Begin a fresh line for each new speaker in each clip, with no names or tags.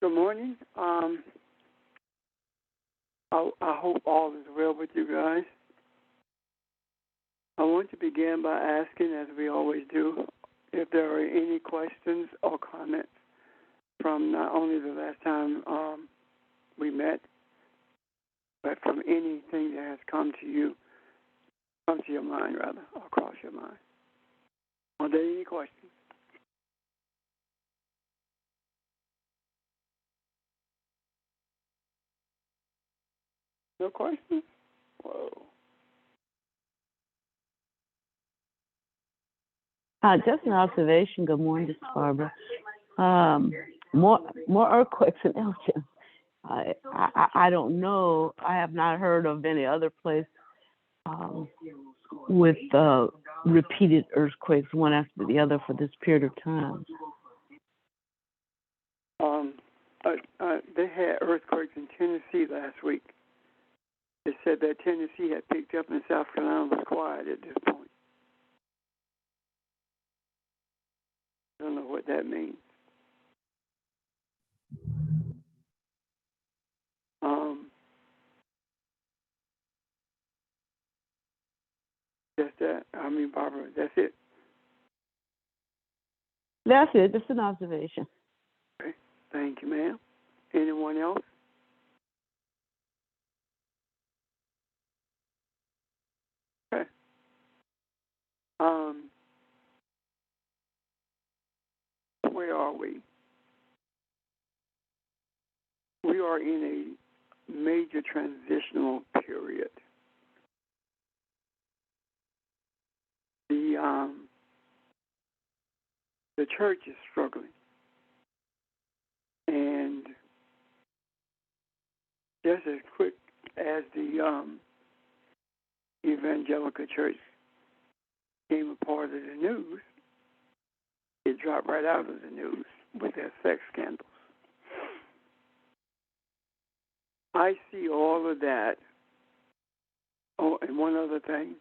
Good morning. I hope all is well with you guys. I want to begin by asking, as we always do, if there are any questions or comments from not only the last time we met, but from anything that has come to your mind, rather, or cross your mind. Are there any questions? No questions? Whoa.
Just an observation. Good morning, this is Barbara. Um, more earthquakes in Elgin. I don't know. I have not heard of any other place um, with repeated earthquakes, one after the other, for this period of time.
Um, they had earthquakes in Tennessee last week. They said that Tennessee had picked up and South Carolina was quiet at this point. I don't know what that means. Um, that's that. I mean, Barbara, that's it.
That's it. Just an observation.
Okay. Thank you, ma'am. Anyone else? Okay. Um, where are we? We are in a major transitional period. The the church is struggling, and just as quick as the evangelical church became a part of the news, it dropped right out of the news with their sex scandals. I see all of that. Oh, and one other thing,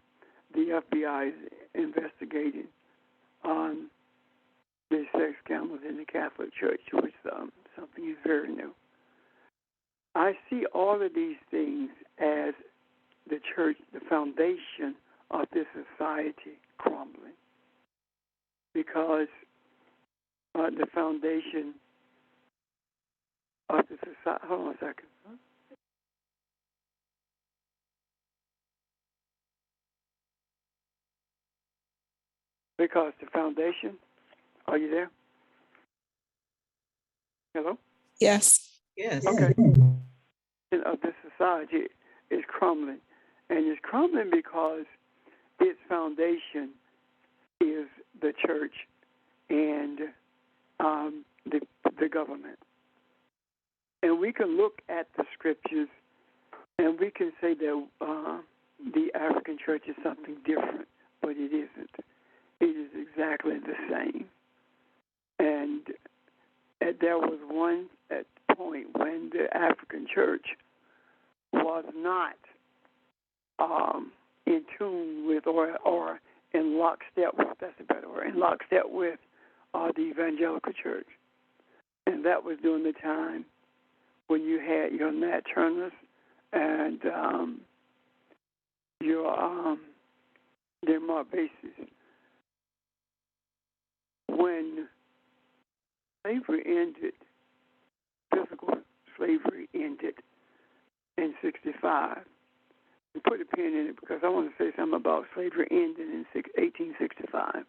the FBI is investigating on the sex scandals in the Catholic Church, which something is very new. I see all of these things as the church, the foundation of this society crumbling, because the foundation of the society. Hold on a second. Because the foundation. Are you there? Hello?
Yes.
Yes.
Okay. Of this society is crumbling. And it's crumbling because its foundation is the church and the government. And we can look at the scriptures and we can say that the African church is something different, but it isn't. It is exactly the same. And there was one point when the African church was not in tune with or in lockstep with, that's a better word, in lockstep with the evangelical church. And that was during the time when you had your Nat Turners and your Mark Bases. When slavery ended, physical slavery ended in 1965. And put a pin in it because I want to say something about slavery ending in 1865.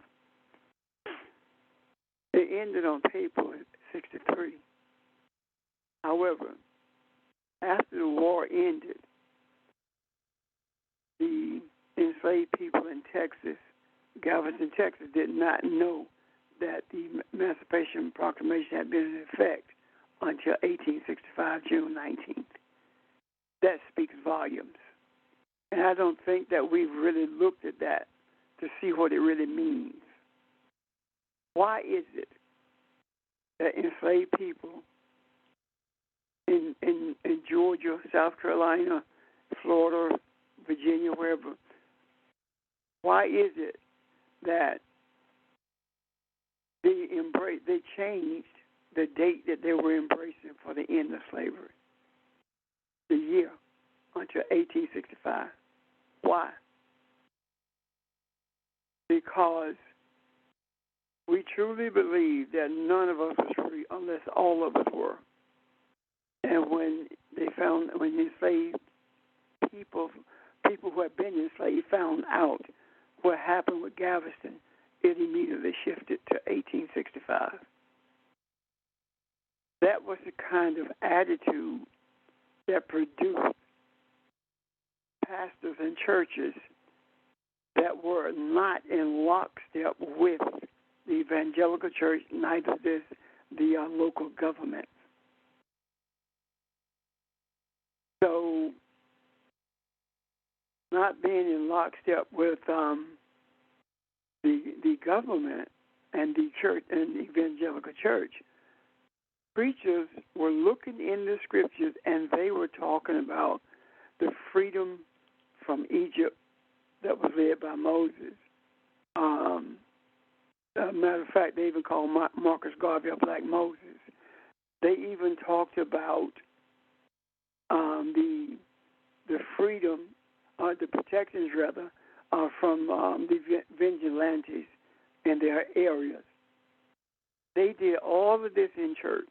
It ended on paper in 1963. However, after the war ended, the enslaved people in Texas, Galveston, Texas, did not know that the Emancipation Proclamation had been in effect until 1865, June 19th. That speaks volumes. And I don't think that we've really looked at that to see what it really means. Why is it that enslaved people in Georgia, South Carolina, Florida, Virginia, wherever, why is it that they changed the date that they were embracing for the end of slavery, the year until 1865. Why? Because we truly believe that none of us was free unless all of us were. And when enslaved people who had been enslaved found out what happened with Galveston, it immediately shifted to 1865. That was the kind of attitude that produced pastors and churches that were not in lockstep with the evangelical church, neither did the local government. So, not being in lockstep with the government and the church and the evangelical church, preachers were looking in the scriptures and they were talking about the freedom from Egypt that was led by Moses. Matter of fact, they even called Marcus Garvey a Black Moses. They even talked about the freedom, the protections rather, from the vigilantes in their areas. They did all of this in church,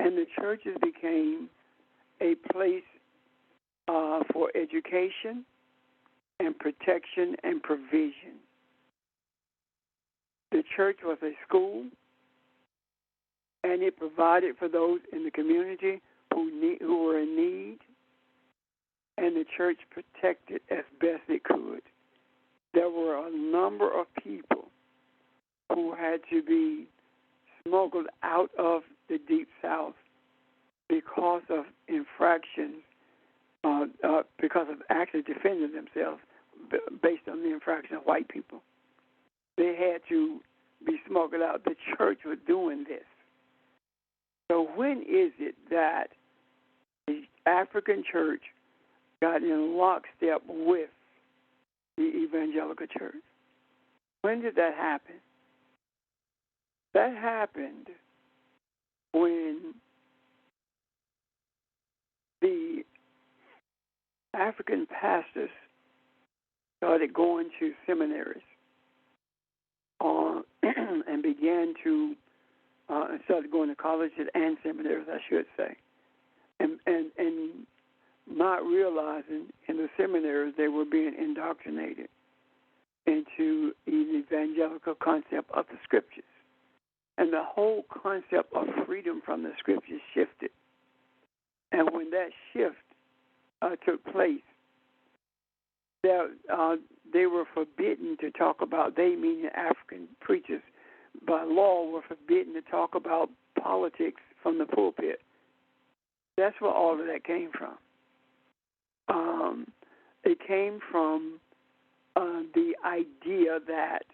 and the churches became a place for education and protection and provision. The church was a school, and it provided for those in the community who were in need, and the church protected as best it could. There were a number of people who had to be smuggled out of the Deep South because of infractions, because of actually defending themselves based on the infraction of white people. They had to be smuggled out. The church was doing this. So when is it that the African church got in lockstep with the evangelical church? When did that happen? That happened when the African pastors started going to seminaries and began to started going to colleges and seminaries, I should say, and not realizing in the seminaries they were being indoctrinated into the evangelical concept of the scriptures. And the whole concept of freedom from the scriptures shifted. And when that shift took place, they were forbidden to talk about, they meaning African preachers, by law were forbidden to talk about politics from the pulpit. That's where all of that came from. It came from the idea that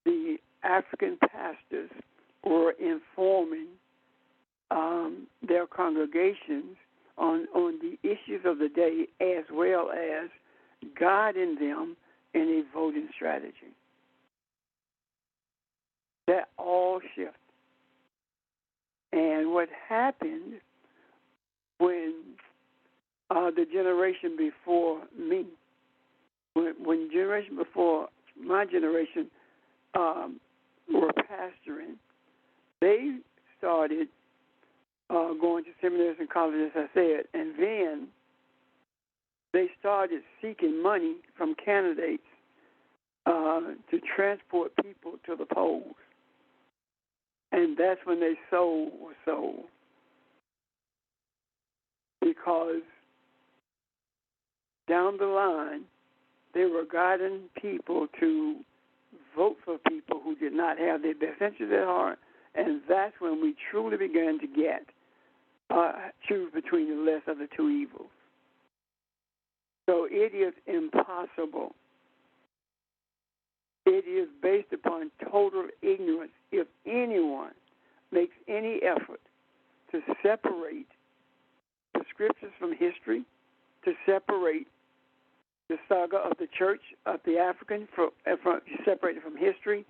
the African pastors were informing their congregations on the issues of the day, as well as guiding them in a voting strategy. That all shifted. And what happened when the generation before me, when generation before my generation were pastoring, they started going to seminaries and colleges, as I said, and then they started seeking money from candidates to transport people to the polls. And that's when they sold was sold. Because down the line, they were guiding people to vote for people who did not have their best interests at heart, and that's when we truly began to get choose between the less of the two evils. So it is impossible. It is based upon total ignorance if anyone makes any effort to separate the scriptures from history, to separate the saga of the church of the African, separated from history.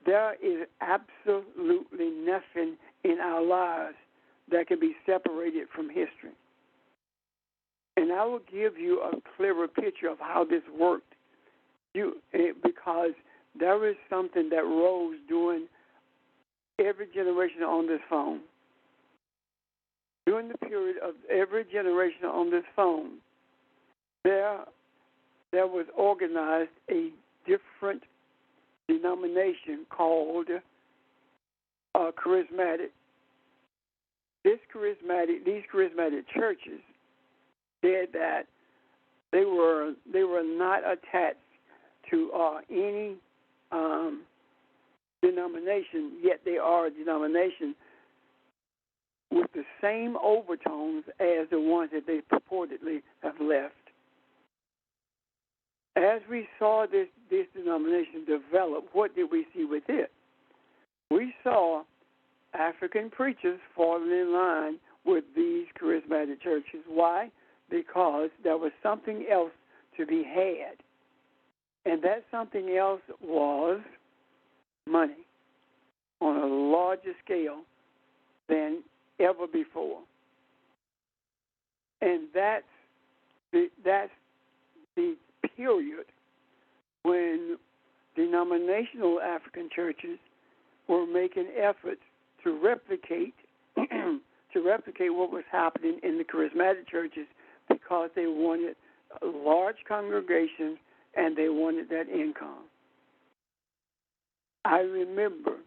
there is absolutely nothing in our lives that can be separated from history. And I will give you a clearer picture of how this worked. Because there is something that rose during every generation on this phone. During the period of every generation on this phone, there was organized a different denomination called charismatic. These charismatic churches said that they were not attached to any denomination, yet they are a denomination with the same overtones as the ones that they purportedly have left. As we saw this denomination develop, what did we see with it? We saw African preachers falling in line with these charismatic churches. Why? Because there was something else to be had. And that something else was money on a larger scale than ever before. And that's the period when denominational African churches were making efforts to replicate what was happening in the charismatic churches, because they wanted large congregations and they wanted that income. I remember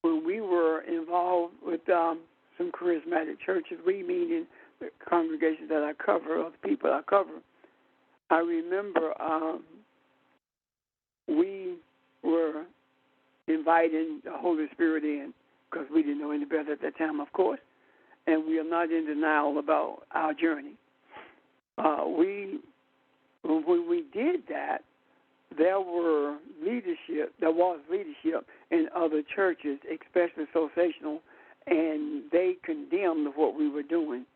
when we were involved with some charismatic churches, we meaning the congregations that I cover, or the people I cover. I remember we were inviting the Holy Spirit in, because we didn't know any better at that time, of course, and we are not in denial about our journey. When we did that, there was leadership in other churches, especially associational, and they condemned what we were doing.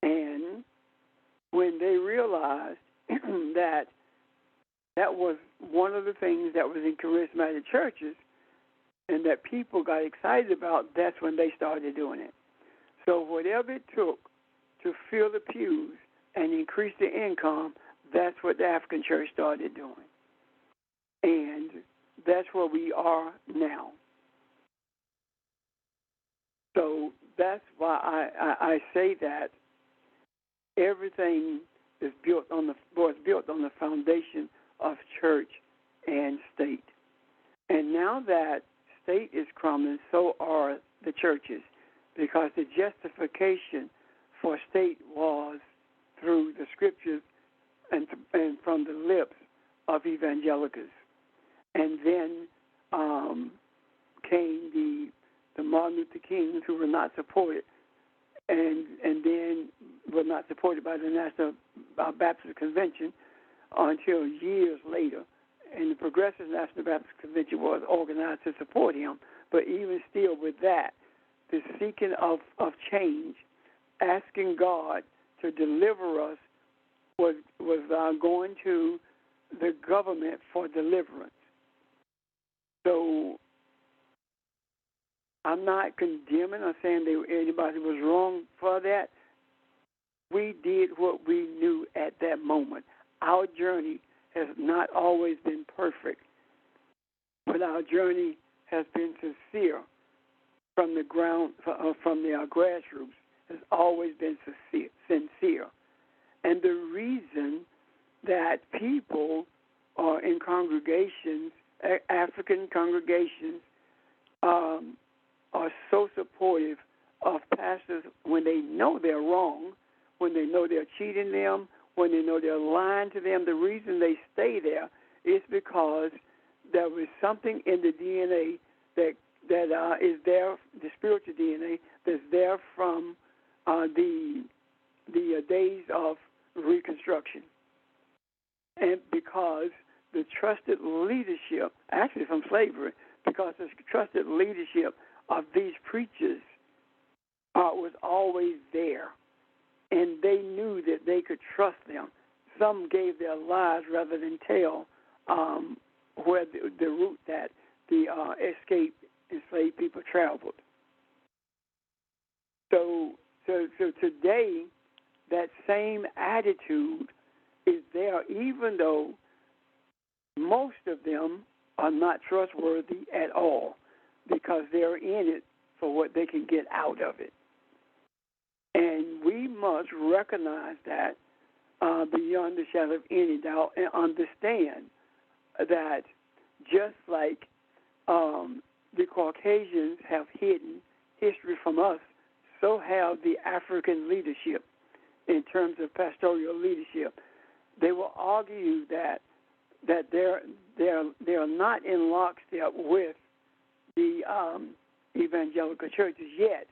And when they realized that was one of the things that was in charismatic churches and that people got excited about, that's when they started doing it. So whatever it took to fill the pews and increase the income, that's what the African church started doing. And that's where we are now. So that's why I say that everything was built on the foundation of church and state. And now that state is crumbling, so are the churches, because the justification for state was through the scriptures and from the lips of evangelicals. And then came the Martin Luther Kings, who were not supported, and then were not supported by the National Baptist Convention until years later. And the Progressive National Baptist Convention was organized to support him. But even still with that, the seeking of change, asking God to deliver us, was going to the government for deliverance. So I'm not condemning or saying anybody was wrong for that. We did what we knew at that moment. Our journey has not always been perfect, but our journey has been sincere from the ground, from the grassroots, has always been sincere. And the reason that people are in congregations, African congregations, are so supportive of pastors when they know they're wrong, when they know they're cheating them, when they know they're lying to them. The reason they stay there is because there was something in the DNA that is there, the spiritual DNA that's there from the days of Reconstruction, and because the trusted leadership, actually from slavery, because the trusted leadership of these preachers was always there, and they knew that they could trust them. Some gave their lives rather than tell where the route that the escaped enslaved people traveled. So today, that same attitude is there, even though most of them are not trustworthy at all, because they're in it for what they can get out of it. And we must recognize that beyond the shadow of any doubt, and understand that just like the Caucasians have hidden history from us, so have the African leadership in terms of pastoral leadership. They will argue that they're not in lockstep with the evangelical churches yet.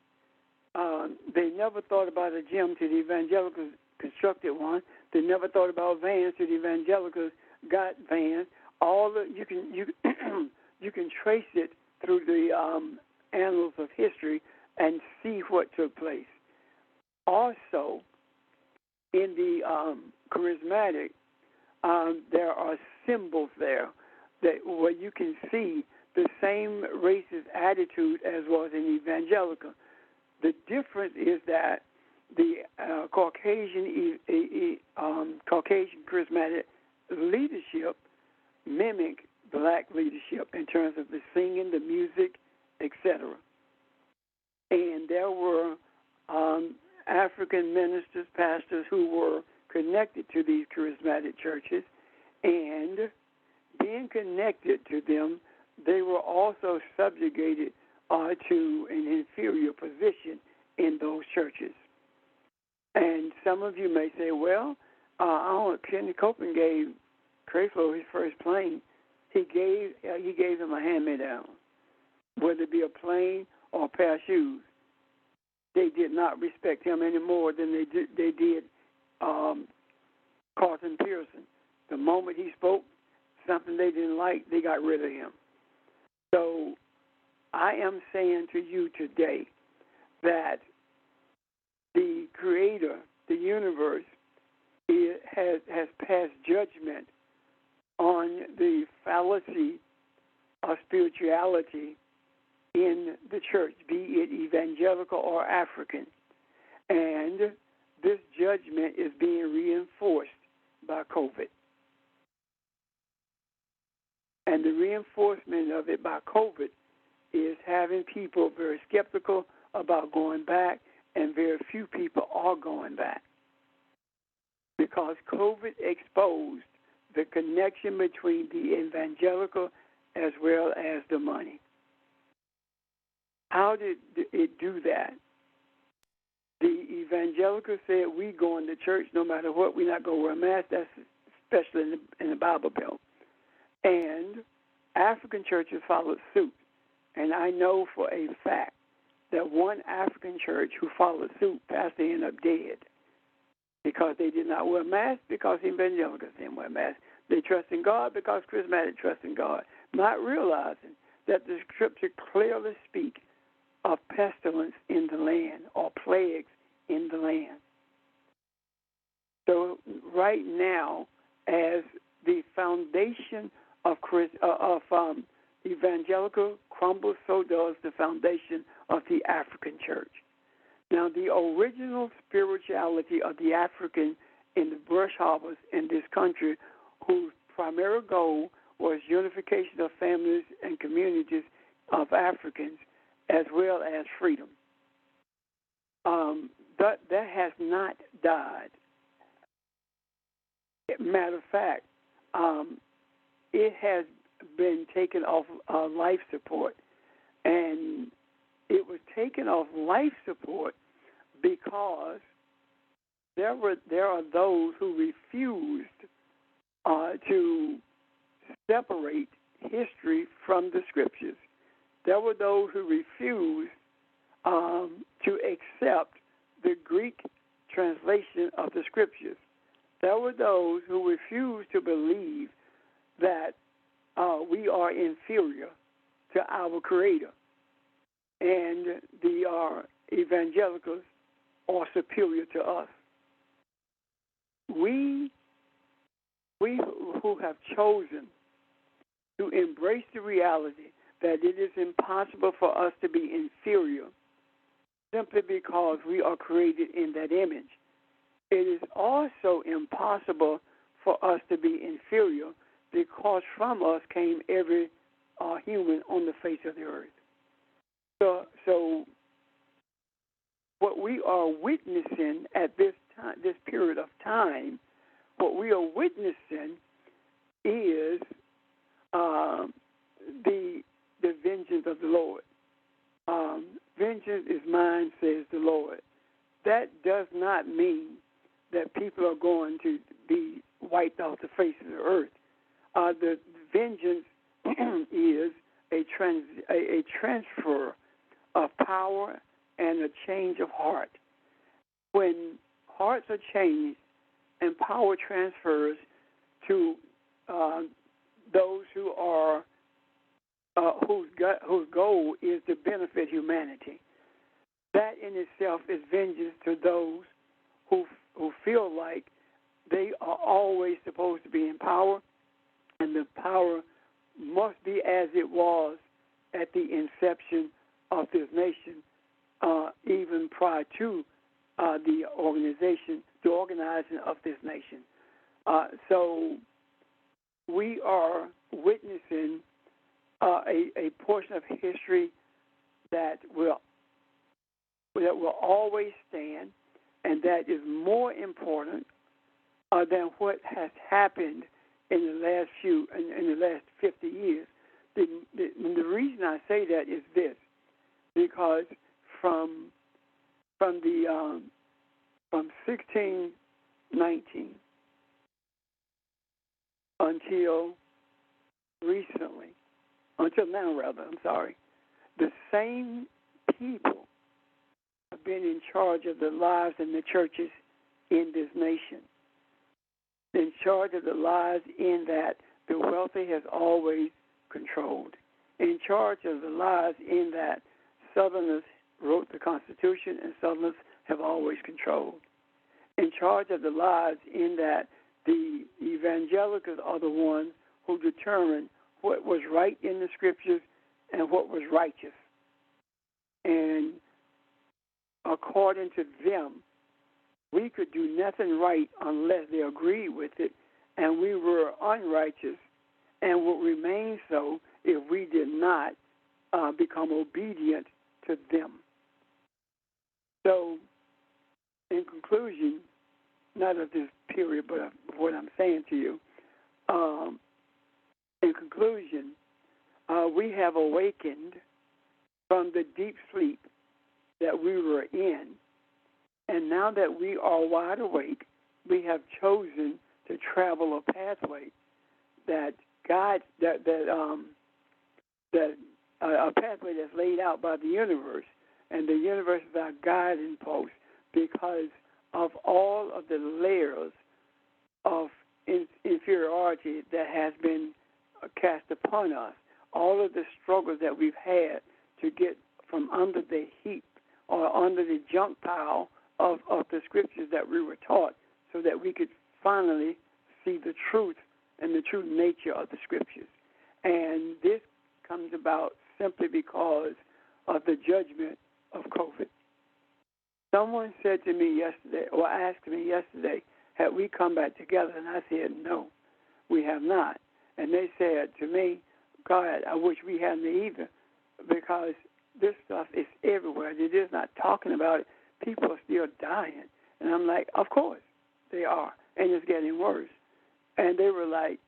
They never thought about a gym till the evangelicals constructed one. They never thought about vans till the evangelicals got vans. You can trace it through the annals of history and see what took place. Also, in the charismatic, there are symbols there where you can see the same racist attitude as was in evangelical. The difference is that the Caucasian charismatic leadership mimic black leadership in terms of the singing, the music, etc. And there were African ministers, pastors who were connected to these charismatic churches, and being connected to them, they were also subjugated to an inferior position in those churches. And some of you may say, well, Kenny Copeland gave Creflo his first plane. He gave him a hand-me-down, whether it be a plane or a pair of shoes. They did not respect him any more than they did Carlton Pearson. The moment he spoke something they didn't like, they got rid of him. So I am saying to you today that the Creator, the universe, has passed judgment on the fallacy of spirituality in the church, be it evangelical or African. And this judgment is being reinforced by COVID. And the reinforcement of it by COVID is having people very skeptical about going back, and very few people are going back. Because COVID exposed the connection between the evangelical as well as the money. How did it do that? The evangelical said, we going to church no matter what, we're not going to wear a mask, that's especially in the Bible Belt. And African churches followed suit. And I know for a fact that one African church who followed suit, pastor ended up dead because they did not wear masks, because evangelicals didn't wear masks. They trust in God because charismatic trust in God, not realizing that the scripture clearly speaks of pestilence in the land or plagues in the land. So right now, as the foundation of evangelical crumbles, so does the foundation of the African church. Now, the original spirituality of the African in the brush harbors in this country, whose primary goal was unification of families and communities of Africans, as well as freedom, that has not died. Matter of fact, it has been taken off life support, and it was taken off life support because there are those who refused to separate history from the scriptures. There were those who refused to accept the Greek translation of the scriptures. There were those who refused to believe that we are inferior to our Creator, and the evangelicals are superior to us. We who have chosen to embrace the reality that it is impossible for us to be inferior simply because we are created in that image. It is also impossible for us to be inferior because from us came every human on the face of the earth. So what we are witnessing at this time, this period of time, what we are witnessing is the vengeance of the Lord. Vengeance is mine, says the Lord. That does not mean that people are going to be wiped off the face of the earth. The vengeance is a transfer of power and a change of heart. When hearts are changed and power transfers to those who are whose goal is to benefit humanity, that in itself is vengeance to those who feel like they are always supposed to be in power, and the power must be as it was at the inception of this nation, even prior to the organizing of this nation. So we are witnessing a portion of history that will always stand, and that is more important than what has happened in the last 50 years. The reason I say that is this, because from 1619 until now, the same people have been in charge of the lives in the churches in this nation. In charge of the lives in that the wealthy has always controlled. In charge of the lives in that Southerners wrote the Constitution and Southerners have always controlled. In charge of the lives in that the evangelicals are the ones who determine what was right in the scriptures and what was righteous. And according to them, we could do nothing right unless they agreed with it, and we were unrighteous and would remain so if we did not become obedient to them. So, in conclusion, not of this period, but of what I'm saying to you, in conclusion, we have awakened from the deep sleep that we were in, and now that we are wide awake, we have chosen to travel a pathway that guides a pathway that's laid out by the universe, and the universe is our guiding post because of all of the layers of inferiority that has been cast upon us, all of the struggles that we've had to get from under the heap or under the junk pile of the scriptures that we were taught, so that we could finally see the truth and the true nature of the scriptures. And this comes about simply because of the judgment of COVID. Someone said to me yesterday, or asked me yesterday, had we come back together? And I said, no, we have not. And they said to me, God, I wish we hadn't either, because this stuff is everywhere. They're just not talking about it. People are still dying. And I'm like, of course they are, and it's getting worse. And they were like,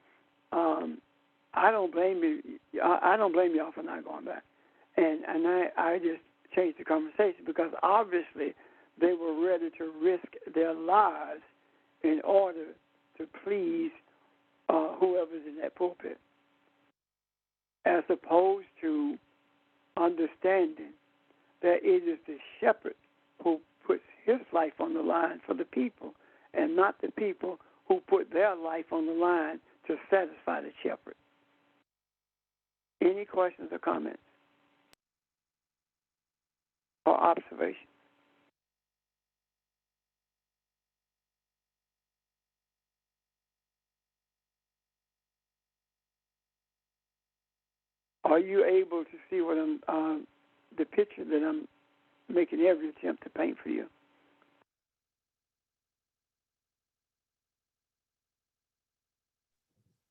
I don't blame you. I don't blame y'all for not going back. And I just changed the conversation because obviously they were ready to risk their lives in order to please whoever's in that pulpit, as opposed to understanding that it is the shepherd who puts his life on the line for the people, and not the people who put their life on the line to satisfy the shepherd. Any questions or comments or observations? Are you able to see what I'm, the picture that I'm making every attempt to paint for you?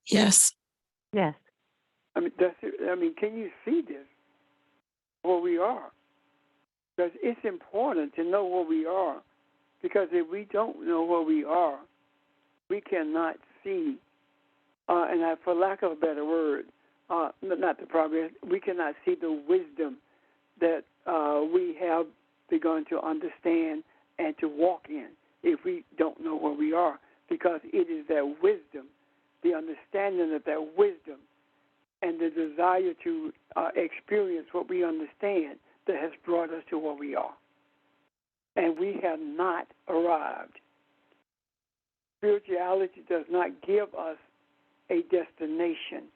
Yes.
Yes.
I mean, can you see this? Where we are? Because it's important to know where we are. Because if we don't know where we are, we cannot see. For lack of a better word, not the progress. We cannot see the wisdom that we have begun to understand and to walk in if we don't know where we are. Because it is that wisdom, the understanding of that wisdom, and the desire to experience what we understand that has brought us to where we are. And we have not arrived. Spirituality does not give us a destination.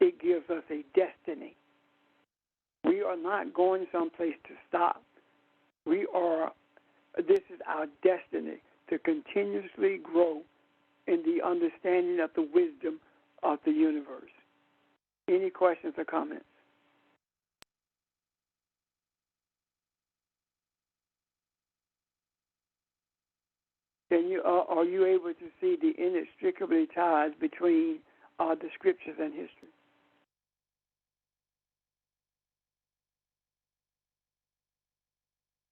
It gives us a destiny. We are not going someplace to stop. This is our destiny, to continuously grow in the understanding of the wisdom of the universe. Any questions or comments? Are you able to see the inextricably ties between the scriptures and history?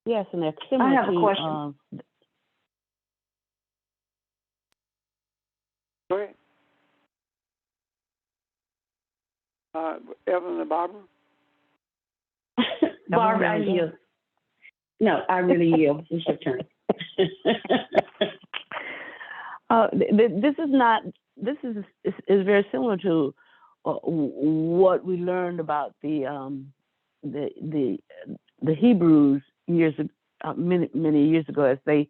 Yes, and they're similar.
I have a question.
Go ahead. Evelyn and Barbara?
Barbara, I yield. No, I really yield. It's your turn.
This is very similar to what we learned about the Hebrews many years ago as they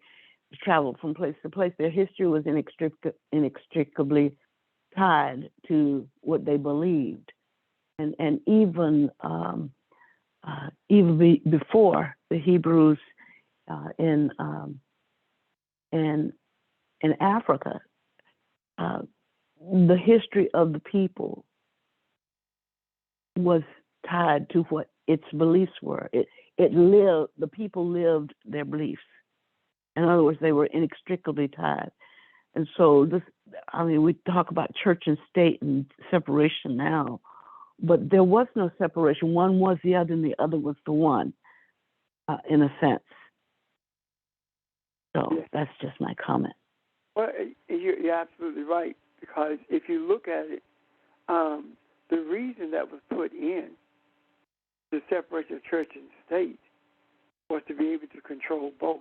traveled from place to place. Their history was inextricably tied to what they believed, and even before the Hebrews in Africa, the history of the people was tied to what its beliefs were. The people lived their beliefs. In other words, they were inextricably tied. And so we talk about church and state and separation now, but there was no separation. One was the other and the other was the one, in a sense. So that's just my comment.
Well, you're absolutely right, because if you look at it, the reason that was put in the separation of church and state was to be able to control both.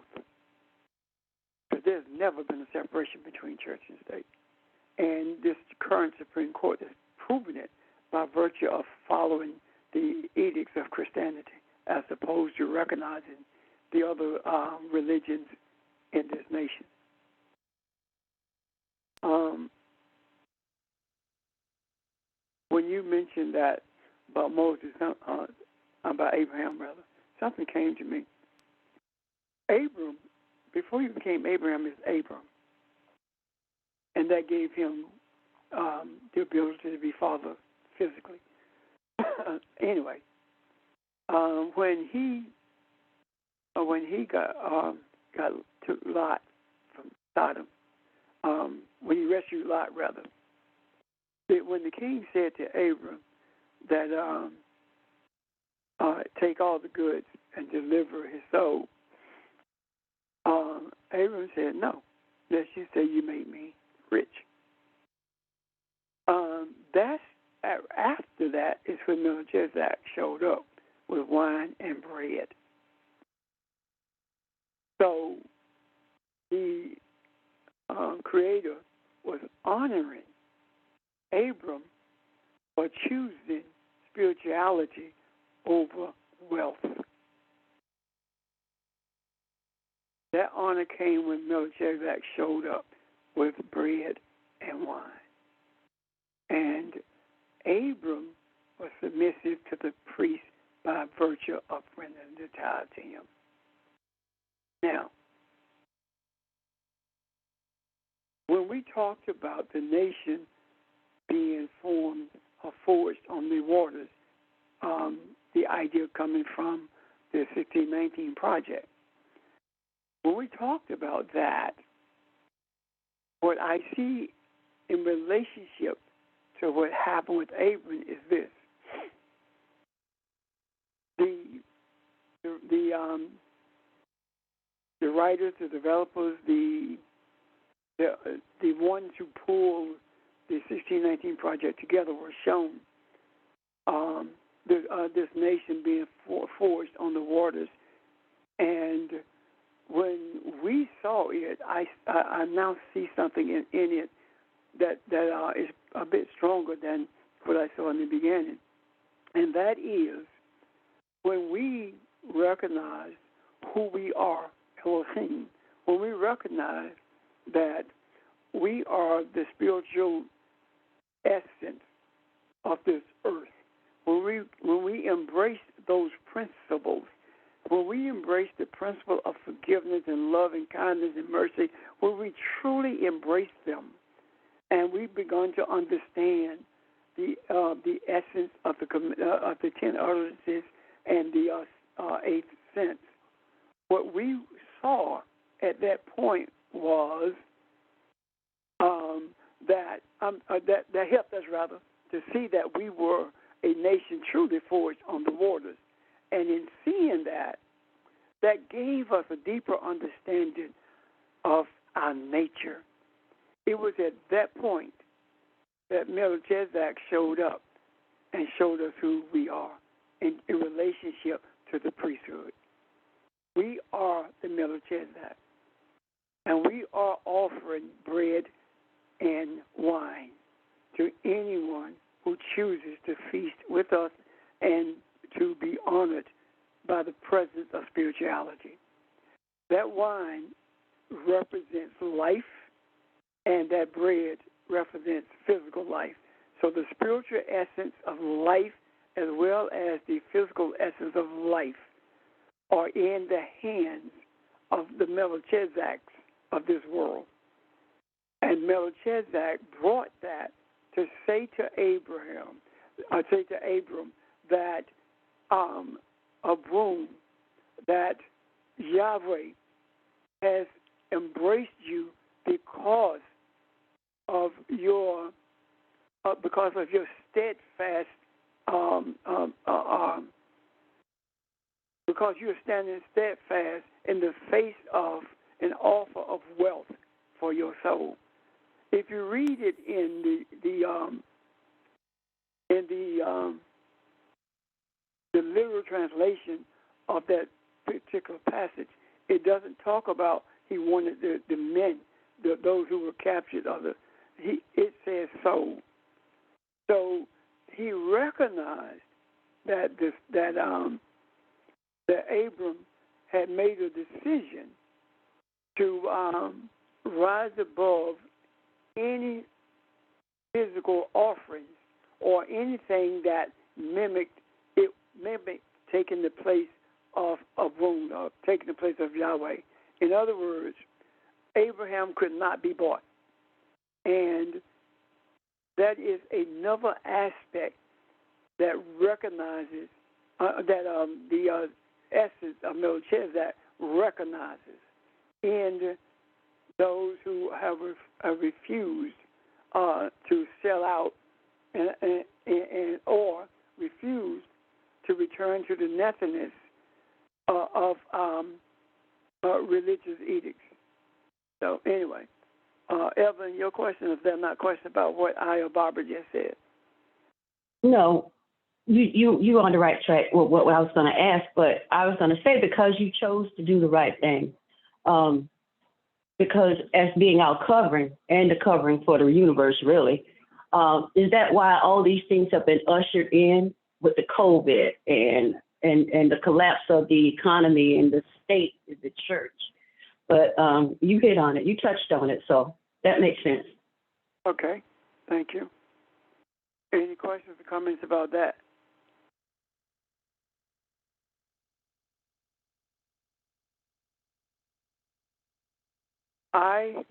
But there's never been a separation between church and state. And this current Supreme Court has proven it by virtue of following the edicts of Christianity as opposed to recognizing the other religions in this nation. When you mentioned that about Moses, about Abraham, rather, something came to me. Abram, before he became Abraham, is Abram. And that gave him the ability to be father physically. Anyway, when he took Lot from Sodom, when he rescued Lot, rather, when the king said to Abram that take all the goods and deliver his soul, Abram said, no, lest you say you made me rich. That's after that is when Melchizedek showed up with wine and bread. So the Creator was honoring Abram for choosing spirituality over wealth. That honor came when Melchizedek showed up with bread and wine. And Abram was submissive to the priest by virtue of rendering the tithe to him. Now, when we talked about the nation being formed or forged on the waters the idea coming from the 1619 Project. When we talked about that, what I see in relationship to what happened with Abram is this: the writers, the developers, the ones who pulled the 1619 Project together were shown this nation being forged on the waters. And when we saw it, I now see something in it that is a bit stronger than what I saw in the beginning. And that is when we recognize who we are, Elohim, when we recognize that we are the spiritual essence of this earth, when we embrace those principles, when we embrace the principle of forgiveness and love and kindness and mercy, when we truly embrace them, and we've begun to understand the essence of the 10 utterances and the eighth sense, what we saw at that point was that helped us rather to see that we were a nation truly forged on the waters. And in seeing that, that gave us a deeper understanding of our nature. It was at that point that Melchizedek showed up and showed us who we are in relationship to the priesthood. We are the Melchizedek, and we are offering bread and wine to anyone who chooses to feast with us and to be honored by the presence of spirituality. That wine represents life, and that bread represents physical life. So the spiritual essence of life as well as the physical essence of life are in the hands of the Melchizedeks of this world. And Melchizedek brought that to say to Abram that Abram, that Yahweh has embraced you because of your steadfast, because you're standing steadfast in the face of an offer of wealth for your soul. If you read it in the literal translation of that particular passage, it doesn't talk about he wanted the men, those who were captured. It says soul. So he recognized that Abram had made a decision to rise above any physical offerings or anything that mimicked taking the place of Abram, taking the place of Yahweh. In other words, Abraham could not be bought. And that is another aspect that recognizes the essence of Melchizedek recognizes in those who have refused to sell out and or refused to return to the nothingness of religious edicts. So anyway, Evelyn, your question, if they're not question about what I or Barbara just said.
No, you on the right track with what I was going to ask, but I was going to say because you chose to do the right thing, because as being our covering and the covering for the universe, really, is that why all these things have been ushered in with the COVID and the collapse of the economy and the state and the church? But you hit on it, you touched on it, so that makes sense.
Okay, thank you. Any questions or comments about that? I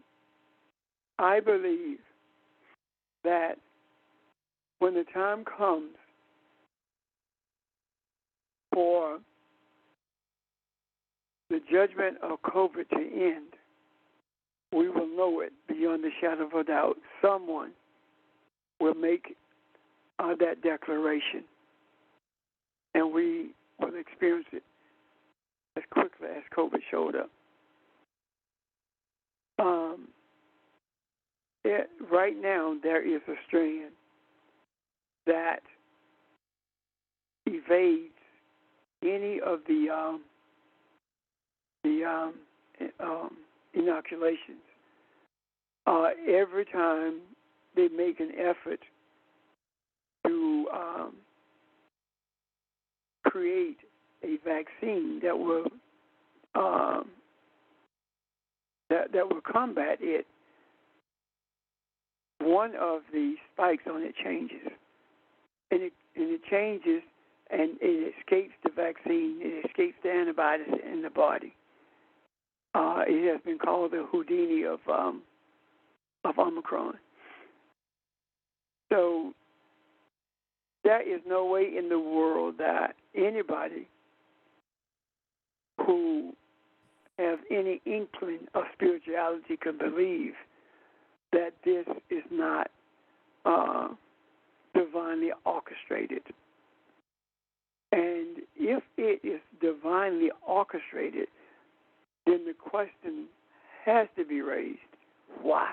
believe that when the time comes for the judgment of COVID to end, we will know it beyond the shadow of a doubt. Someone will make that declaration, and we will experience it as quickly as COVID showed up. Right now, there is a strand that evades any of the inoculations. Every time they make an effort to create a vaccine that will combat it, one of the spikes on it changes, and it changes, and it escapes the vaccine, it escapes the antibodies in the body. It has been called the Houdini of Omicron. So there is no way in the world that anybody who has any inkling of spirituality can believe that this is not divinely orchestrated. And if it is divinely orchestrated, then the question has to be raised: why?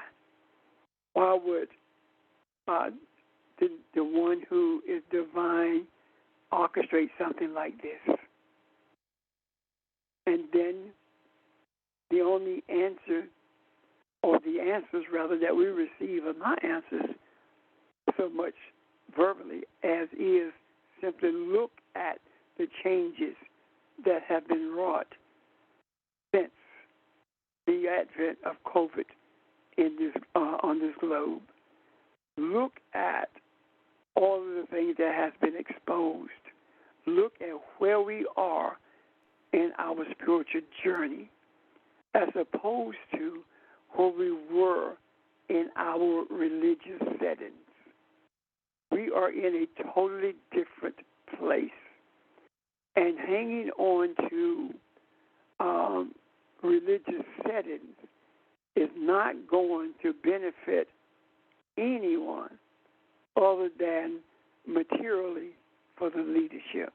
Why would the one who is divine orchestrate something like this? And then the only answer, or the answers rather, that we receive are not answers so much verbally as is simply look at the changes that have been wrought since the advent of COVID in this on this globe. Look at all of the things that has been exposed. Look at where we are in our spiritual journey as opposed to where we were in our religious settings. We are in a totally different place. And hanging on to religious settings is not going to benefit anyone other than materially for the leadership.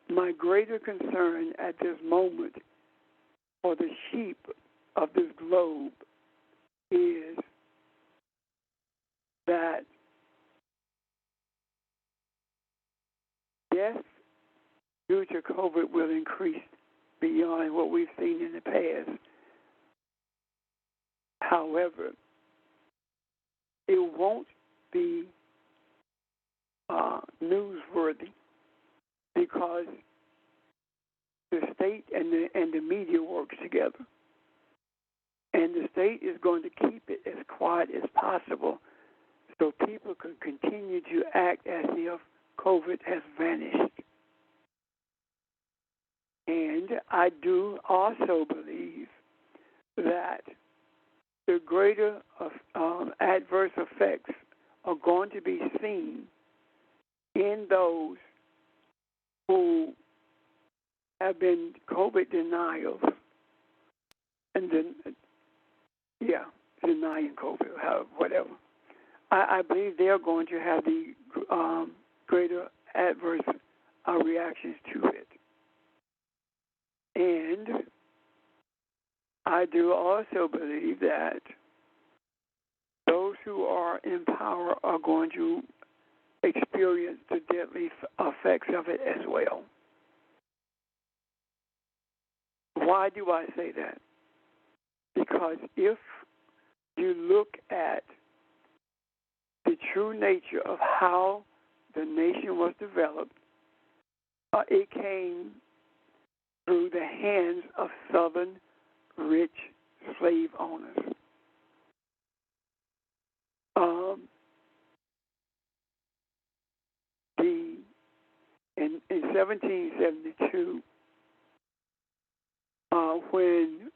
My greater concern at this moment for the sheep of this globe is that death due to COVID will increase beyond what we've seen in the past. However, it won't be newsworthy because the state and the media works together. And the state is going to keep it as quiet as possible so people can continue to act as if COVID has vanished. And I do also believe that the greater adverse effects are going to be seen in those who have been COVID denials, and then, denying COVID, whatever. I believe they are going to have the greater adverse reactions to it. And I do also believe that those who are in power are going to experience the deadly effects of it as well. Why do I say that? Because if you look at the true nature of how the nation was developed, it came through the hands of Southern rich slave owners. In 1772, when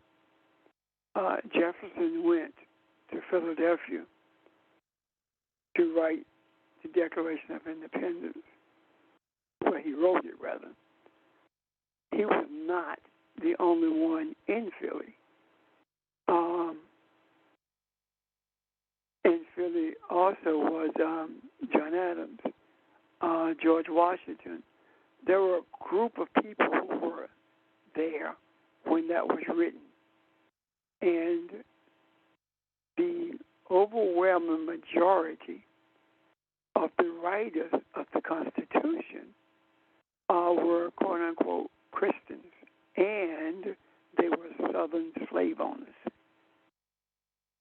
Jefferson went to Philadelphia to write the Declaration of Independence, where he wrote it rather, he was not the only one in Philly. In Philly also was John Adams, George Washington. There were a group of people who were there when that was written. And the overwhelming majority of the writers of the Constitution were quote-unquote Christians, and they were Southern slave owners.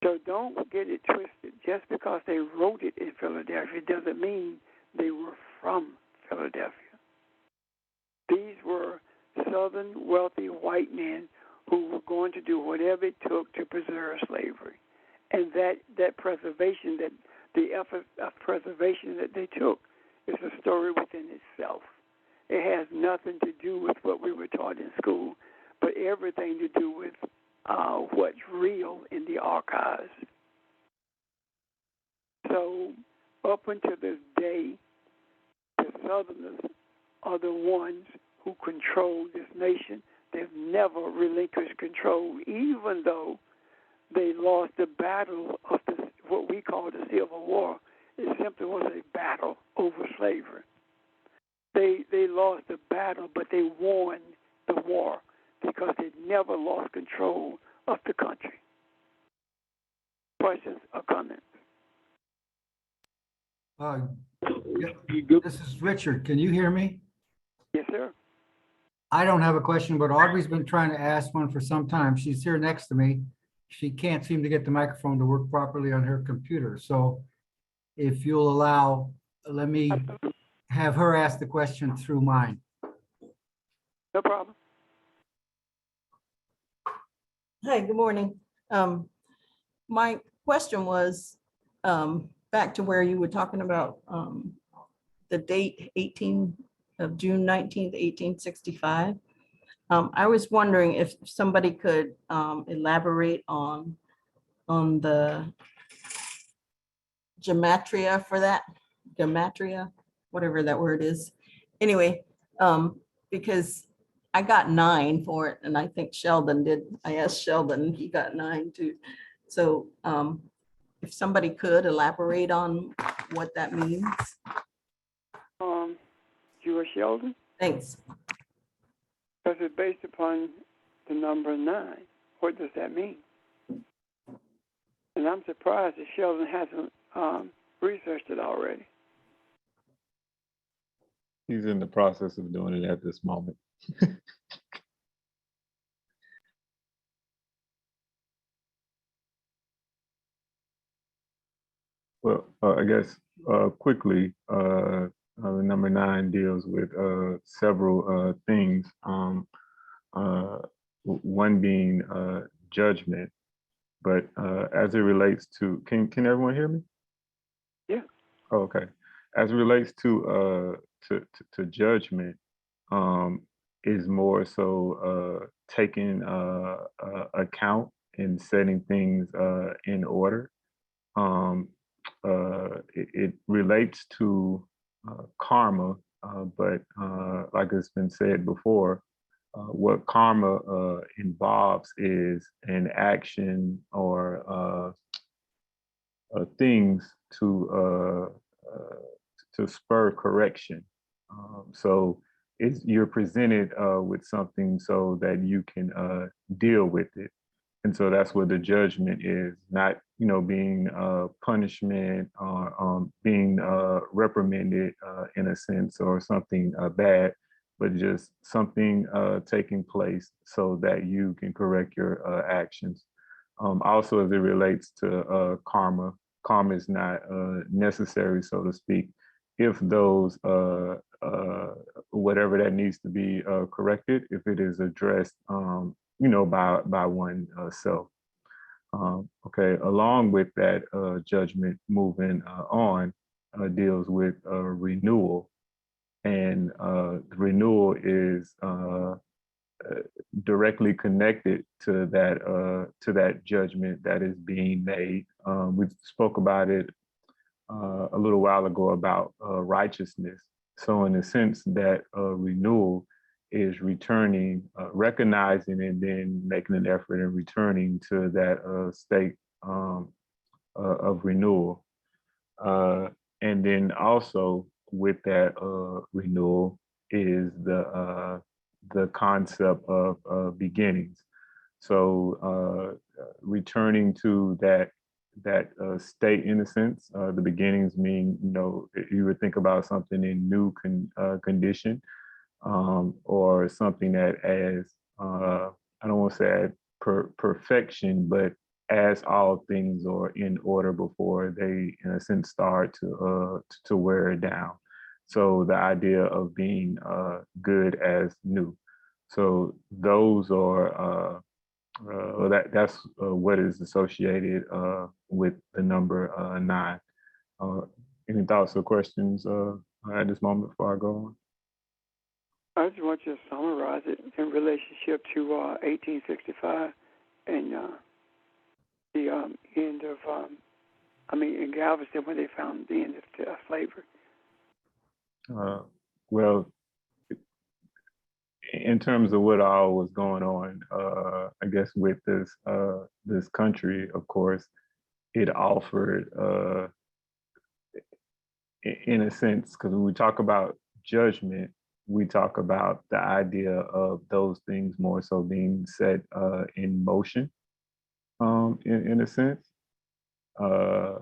So don't get it twisted. Just because they wrote it in Philadelphia doesn't mean they were from Philadelphia. These were Southern wealthy white men who were going to do whatever it took to preserve slavery. And that preservation, that the effort of preservation that they took is a story within itself. It has nothing to do with what we were taught in school, but everything to do with what's real in the archives. So up until this day, the Southerners are the ones who control this nation. They've never relinquished control, even though they lost the battle of what we call the Civil War. It simply was a battle over slavery. They lost the battle, but they won the war because they never lost control of the country. Questions or comments?
This is Richard. Can you hear me?
Yes, sir.
I don't have a question, but Audrey's been trying to ask one for some time. She's here next to me. She can't seem to get the microphone to work properly on her computer. So if you'll allow, let me have her ask the question through mine.
No problem.
Hi, good morning. My question was back to where you were talking about the date June 19th, 1865. I was wondering if somebody could elaborate on the gematria for that, gematria, whatever that word is. Anyway, because I got 9 for it, and I think Sheldon did. I asked Sheldon, he got 9 too. So if somebody could elaborate on what that means.
You are Sheldon?
Thanks.
Because it's based upon the number 9. What does that mean? And I'm surprised that Sheldon hasn't researched it already.
He's in the process of doing it at this moment. Well, I guess quickly, number 9 deals with several things. One being judgment, but as it relates to, can everyone hear me?
Yeah.
Oh, okay. As it relates to judgment, is more so taking account and setting things in order. It relates to karma, but like it's been said before, what karma involves is an action or things to spur correction. So you're presented with something so that you can deal with it. And so that's what the judgment is, not, being punishment or being reprimanded in a sense or something bad, but just something taking place so that you can correct your actions. Also, as it relates to karma, karma is not necessary, so to speak, if those, whatever that needs to be corrected, if it is addressed, by oneself. Okay, along with that, judgment moving on deals with renewal, and renewal is directly connected to that judgment that is being made. We spoke about it a little while ago about righteousness. So in a sense, that renewal is returning, recognizing and then making an effort in returning to that state of renewal. And then also with that renewal is the concept of beginnings. So returning to that state innocence. The beginnings mean, you would think about something in new condition, or something that as I don't want to say at perfection, but as all things are in order before they, in a sense, start to wear down. So the idea of being good as new. So those are that's what is associated with the number 9. Any thoughts or questions at this moment before I go on?
I just want you to summarize it in relationship to 1865 and the end of, in Galveston when they found the end of slavery.
Well, in terms of what all was going on, I guess with this country, of course, it offered, in a sense, because when we talk about judgment, we talk about the idea of those things more so being set in motion, in a sense. I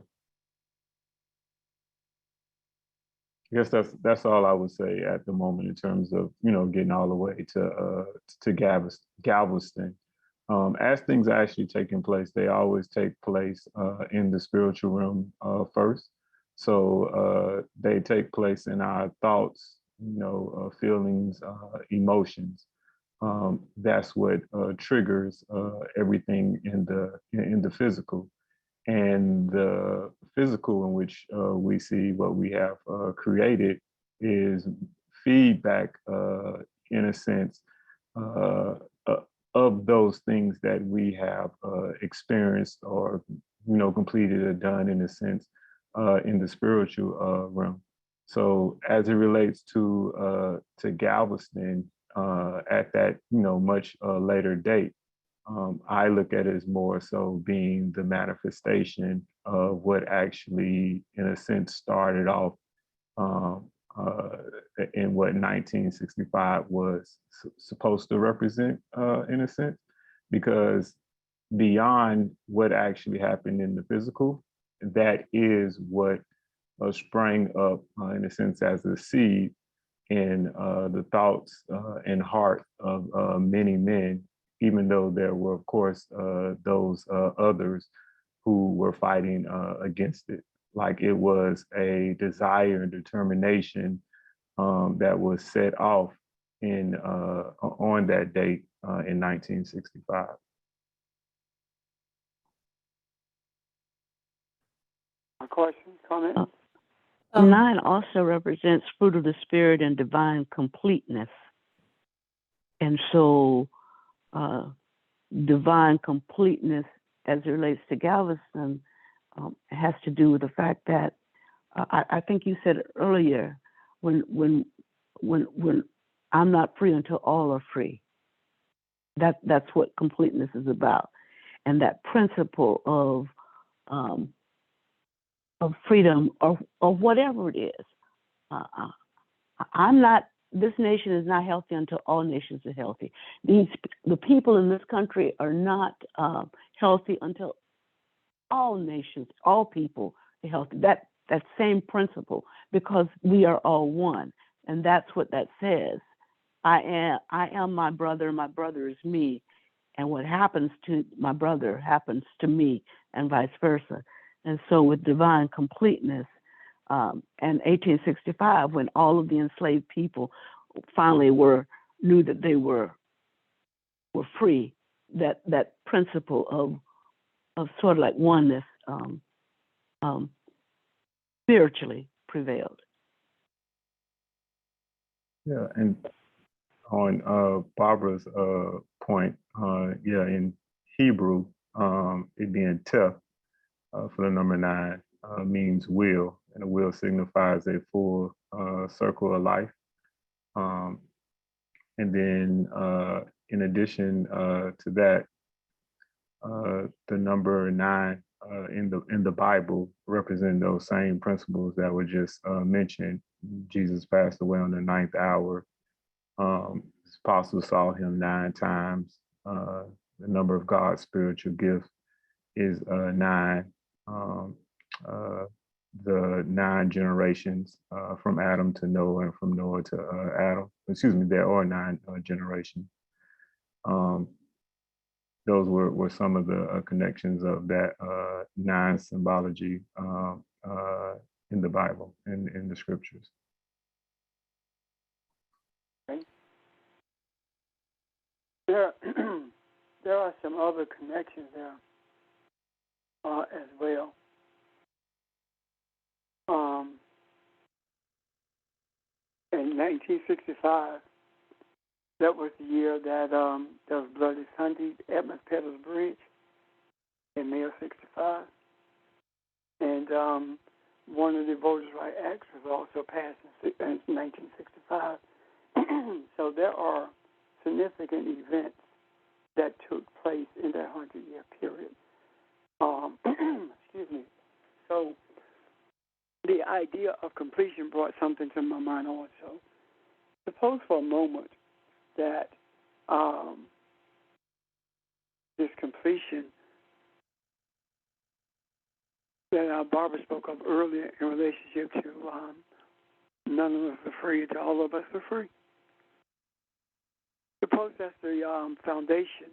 guess that's all I would say at the moment in terms of getting all the way to Galveston. As things are actually taking place, they always take place in the spiritual realm first. So they take place in our thoughts, feelings, emotions. That's what triggers everything in the physical. And the physical in which we see what we have created is feedback, in a sense, of those things that we have experienced or completed or done, in a sense, in the spiritual realm. So as it relates to Galveston at that much later date, I look at it as more so being the manifestation of what actually, in a sense, started off in what 1965 was supposed to represent, in a sense, because beyond what actually happened in the physical, that is what sprang up, in a sense, as a seed in the thoughts and heart of many men, even though there were, of course, those others who were fighting against it. Like it was a desire and determination that was set off on that date in 1965.
A question, comment?
9 also represents fruit of the spirit and divine completeness. And so divine completeness as it relates to Galveston has to do with the fact that I think you said earlier, when I'm not free until all are free. That's what completeness is about. And that principle of freedom or whatever it is. This nation is not healthy until all nations are healthy. The people in this country are not healthy until all nations, all people are healthy. That same principle, because we are all one. And that's what that says. I am my brother, my brother is me. And what happens to my brother happens to me, and vice versa. And so with divine completeness, and 1865, when all of the enslaved people finally knew that they were free, that principle of sort of like oneness spiritually prevailed.
Yeah, and on Barbara's point, in Hebrew, it being tef for the number 9 means will, and the wheel signifies a full circle of life. And then in addition to that, the number 9 in the Bible represent those same principles that were just mentioned. Jesus passed away on the 9th hour. His apostles saw him 9 times. The number of God's spiritual gifts is 9. The 9 generations from Adam to Noah, and from Noah to Adam. Excuse me, there are 9 generations. Those were some of the connections of that 9 symbology in the Bible and in the scriptures.
There, there are some other connections there as well. In 1965, that was the year that there was bloody Sunday at Petals Bridge in May of '65, and one of the Voters' Rights Acts was also passed in 1965. So there are significant events that took place in that 100-year period. Excuse me. So the idea of completion brought something to my mind also. Suppose for a moment that this completion that Barbara spoke of earlier in relationship to none of us are free, to all of us are free. Suppose that's the foundation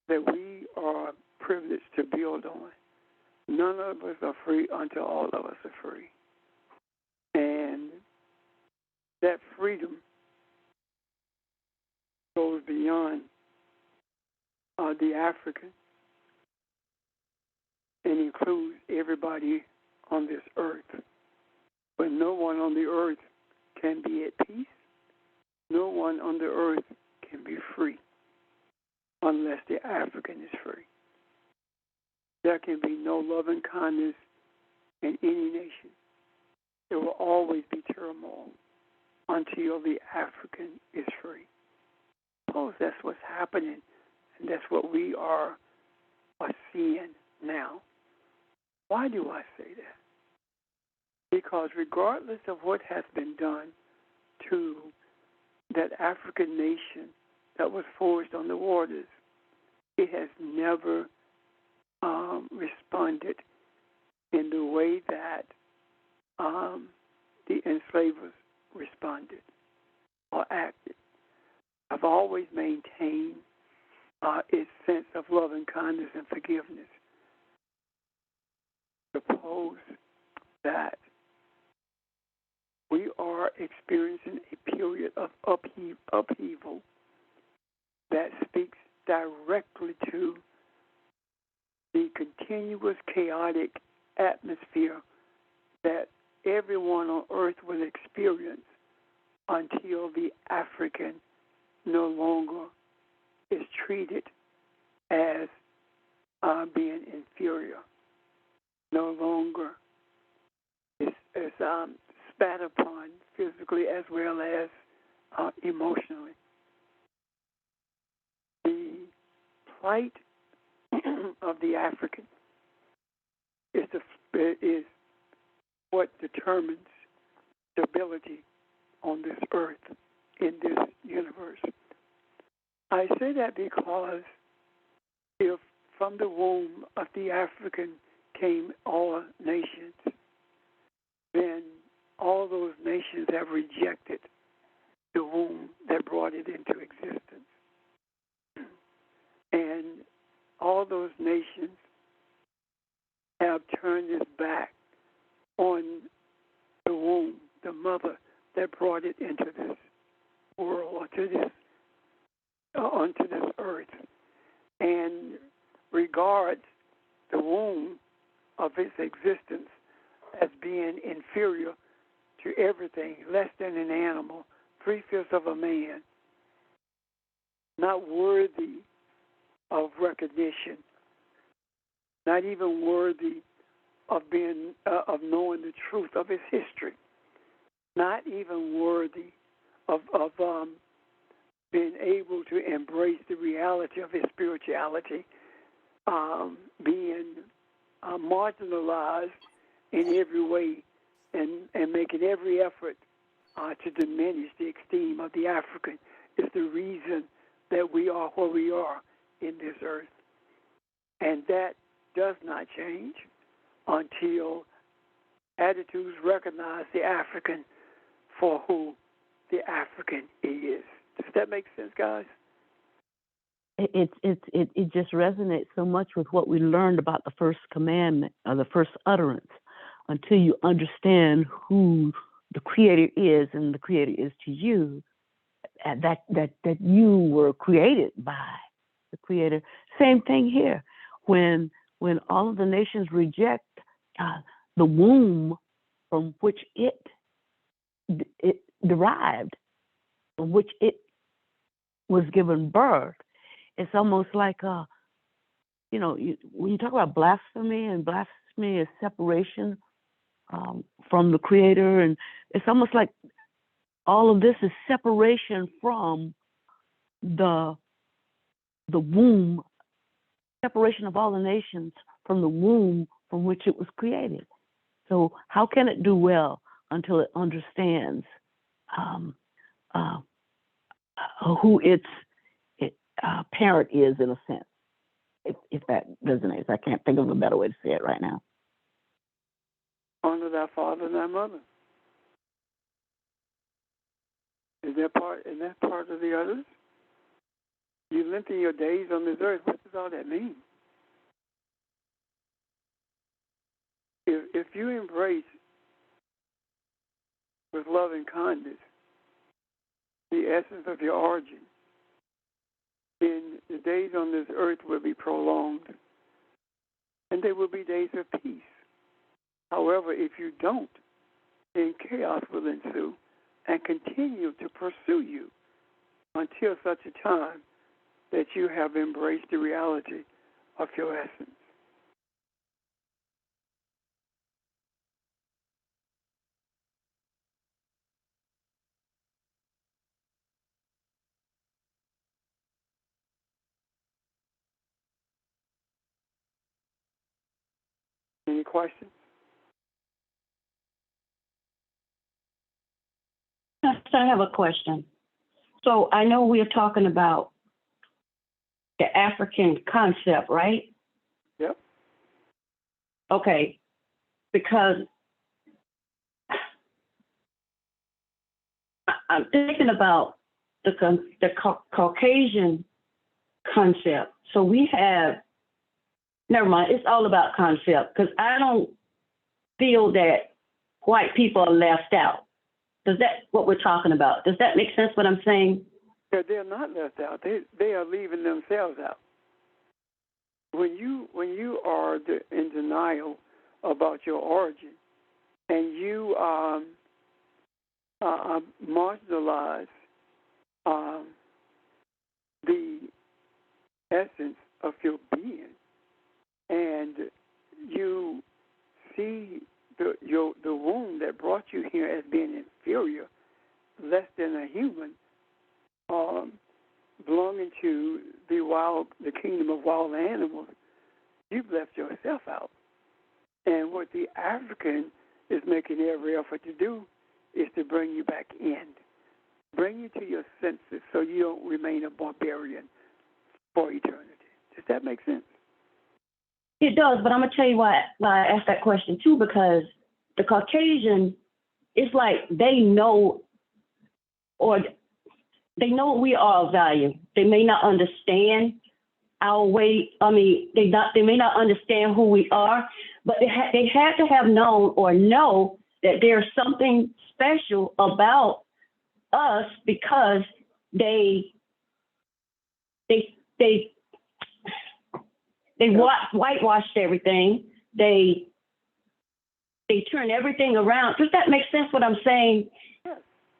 that we are privileged to build on. None of us are free until all of us are free. And that freedom goes beyond the African and includes everybody on this earth. But no one on the earth can be at peace. No one on the earth can be free unless the African is free. There can be no love and kindness in any nation. There will always be turmoil until the African is free. Suppose that's what's happening, and that's what we are seeing now. Why do I say that? Because regardless of what has been done to that African nation that was forged on the waters, it has never responded in the way that the enslavers responded or acted. I've always maintained its sense of love and kindness and forgiveness. Suppose that we are experiencing a period of upheaval that speaks directly to the continuous chaotic atmosphere that everyone on earth will experience until the African no longer is treated as being inferior, no longer is spat upon physically as well as emotionally. The plight of the African is what determines stability on this earth, in this universe. I say that because if from the womb of the African came all nations, then all those nations have rejected the womb that brought it into existence. And all those nations have turned its back on the womb, the mother that brought it into this world, or to this, onto this earth, and regards the womb of its existence as being inferior to everything, less than an animal, 3/5 of a man, not worthy of recognition, not even worthy of being of knowing the truth of his history, not even worthy of being able to embrace the reality of his spirituality, being marginalized in every way, and making every effort to diminish the esteem of the African is the reason that we are where we are in this earth. And that does not change until attitudes recognize the African for who the African is. Does that make sense, guys?
It just resonates so much with what we learned about the first commandment or the first utterance. Until you understand who the Creator is and the Creator is to you, that you were created by the Creator. Same thing here. When all of the nations reject the womb from which it derived, from which it was given birth, it's almost like when you talk about blasphemy, and blasphemy is separation from the Creator, and it's almost like all of this is separation from the womb, separation of all the nations from the womb from which it was created. So how can it do well until it understands who its parent is, in a sense? If that resonates, I can't think of a better way to say it right now.
Honor thy father and thy mother. Is that part of the others? You lengthen your days on this earth. What does all that mean? If you embrace with love and kindness the essence of your origin, then the days on this earth will be prolonged, and they will be days of peace. However, if you don't, then chaos will ensue and continue to pursue you until such a time that you have embraced the reality of your essence. Any questions?
I have a question. So I know we are talking about the African concept, right?
Yep.
Okay, because I'm thinking about the Caucasian concept. So we have, never mind, it's all about concept, because I don't feel that white people are left out. Does that what we're talking about? Does that make sense what I'm saying?
They're not left out. They are leaving themselves out. When you are in denial about your origin, and you marginalize the essence of your being, and you see the womb that brought you here as being inferior, less than a human, belonging to the kingdom of wild animals, you've left yourself out. And what the African is making every effort to do is to bring you back in, bring you to your senses, so you don't remain a barbarian for eternity. Does that make sense?
It does, but I'm gonna tell you why I asked that question too, because the Caucasian, it's like they know we are of value. They may not understand our way. I mean, they may not understand who we are, but they had to have known or know that there's something special about us, because they whitewashed everything. They turn everything around. Does that make sense what I'm saying?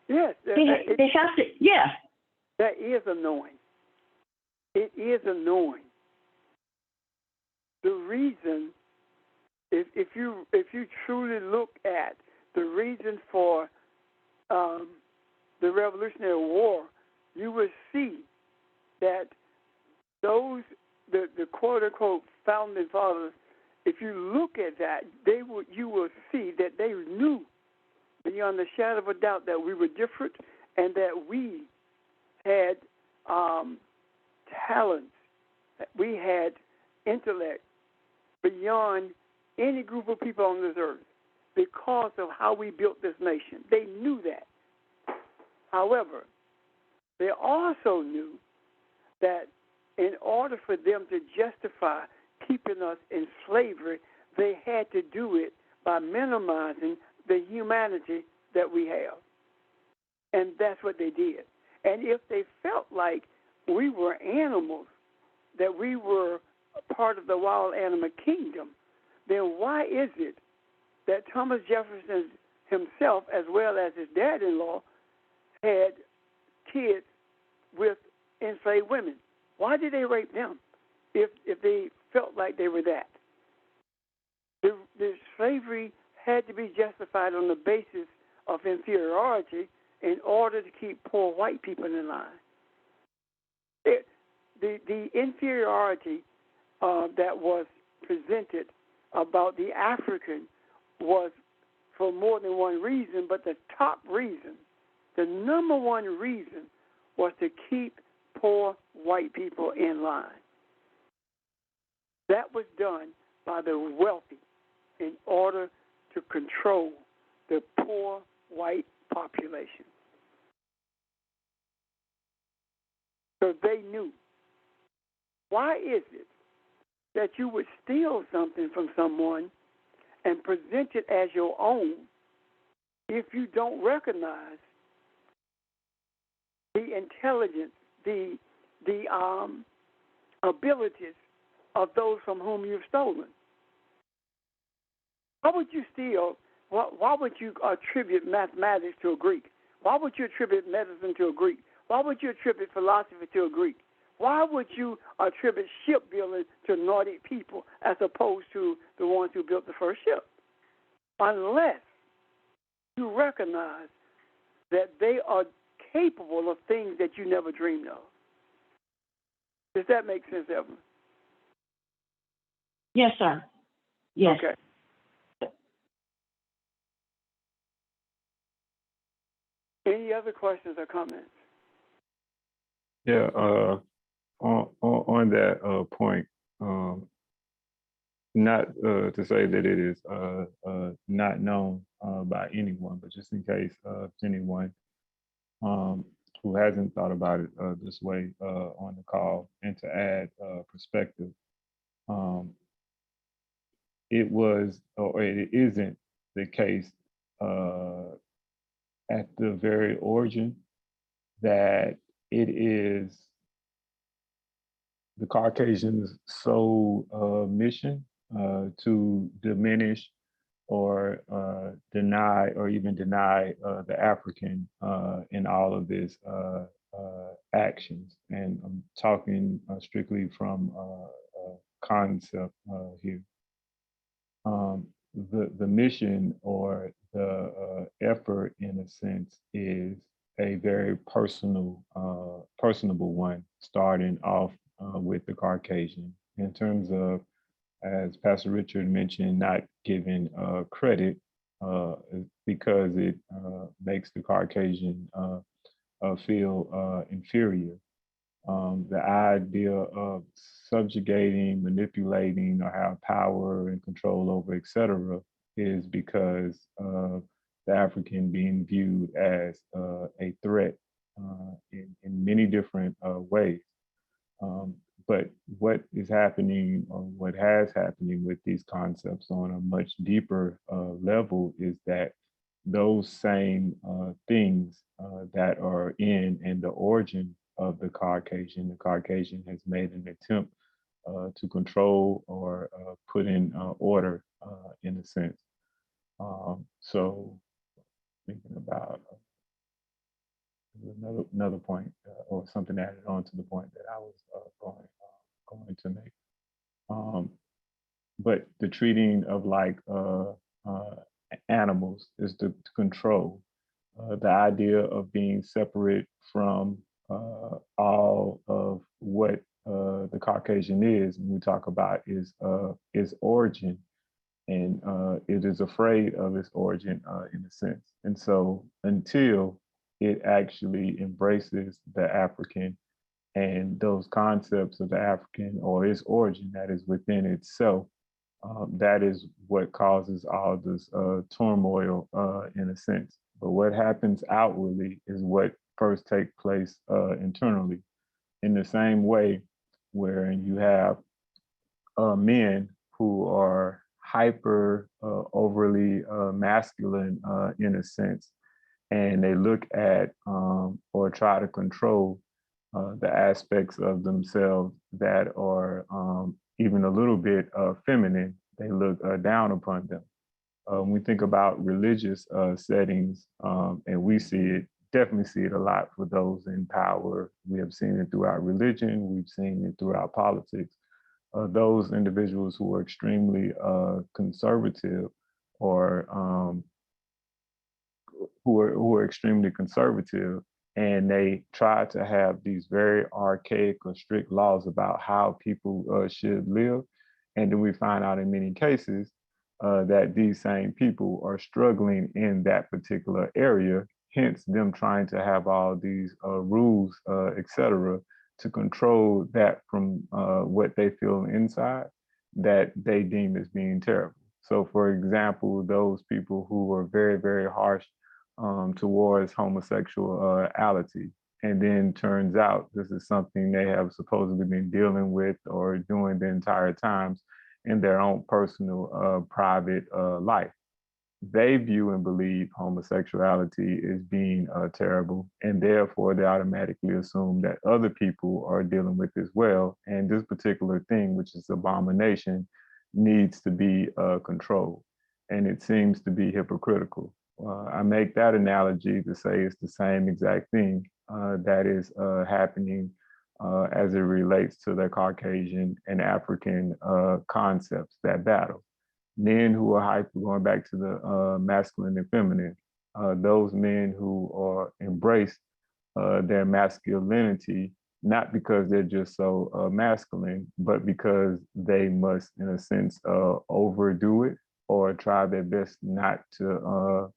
Yes.
They have to, yeah.
That is annoying. It is annoying. The reason if you truly look at the reason for the Revolutionary War, you will see that those the quote unquote founding fathers, if you look at that, you will see that they knew beyond a shadow of a doubt that we were different and that we had talents, we had intellect beyond any group of people on this earth because of how we built this nation. They knew that. However, they also knew that in order for them to justify keeping us in slavery, they had to do it by minimizing the humanity that we have. And that's what they did. And if they felt like we were animals, that we were a part of the wild animal kingdom, then why is it that Thomas Jefferson himself, as well as his dad-in-law, had kids with enslaved women? Why did they rape them if they felt like they were that? The slavery had to be justified on the basis of inferiority in order to keep poor white people in line. The inferiority that was presented about the African was for more than one reason, but the top reason, the number one reason, was to keep poor white people in line. That was done by the wealthy in order to control the poor white population. So they knew. Why is it that you would steal something from someone and present it as your own if you don't recognize the intelligence, the abilities of those from whom you've stolen? Why would you steal? Why would you attribute mathematics to a Greek? Why would you attribute medicine to a Greek? Why would you attribute philosophy to a Greek? Why would you attribute shipbuilding to Nordic people as opposed to the ones who built the first ship? Unless you recognize that they are capable of things that you never dreamed of. Does that make sense, Evelyn?
Yes, sir. Yes.
Okay. Any other questions or comments?
Yeah, on that point, not to say that it is not known by anyone, but just in case anyone who hasn't thought about it this way on the call, and to add perspective, it was or it isn't the case at the very origin that it is the Caucasians' sole mission to diminish or deny or even deny the African in all of this actions. And I'm talking strictly from concept here. The mission or the effort, in a sense, is a very personable one, starting off with the Caucasian in terms of, as Pastor Richard mentioned, not giving credit because it makes the Caucasian feel inferior. The idea of subjugating, manipulating, or have power and control over, et cetera, is because of the African being viewed as a threat in many different ways. But what is happening, or what has happening with these concepts on a much deeper level, is that those same things that are in the origin of the Caucasian has made an attempt to control or put in order in a sense. So thinking about another point or something added on to the point that I was going to make. but the treating of like animals is the control. The idea of being separate from all of what the Caucasian is, when we talk about is origin, and it is afraid of its origin in a sense. And so until it actually embraces the African and those concepts of the African or its origin that is within itself, that is what causes all this turmoil in a sense. But what happens outwardly is what first takes place internally. In the same way, where you have men who are hyper overly masculine in a sense, and they look at or try to control the aspects of themselves that are even a little bit feminine. They look down upon them. When we think about religious settings, and we see it, definitely see it a lot for those in power. We have seen it throughout religion. We've seen it throughout politics. Those individuals who are extremely conservative or who are extremely conservative, and they try to have these very archaic or strict laws about how people should live. And then we find out in many cases that these same people are struggling in that particular area, hence them trying to have all these rules, et cetera, to control that from what they feel inside that they deem as being terrible. So for example, those people who are very, very harsh towards homosexuality. And then turns out this is something they have supposedly been dealing with or doing the entire times in their own personal, private life. They view and believe homosexuality is being terrible, and therefore they automatically assume that other people are dealing with as well. And this particular thing, which is abomination, needs to be controlled. And it seems to be hypocritical. I make that analogy to say it's the same exact thing that is happening as it relates to the Caucasian and African concepts that battle. Men who are hyper, going back to the masculine and feminine, those men who are embrace their masculinity, not because they're just so masculine, but because they must, in a sense, overdo it or try their best not to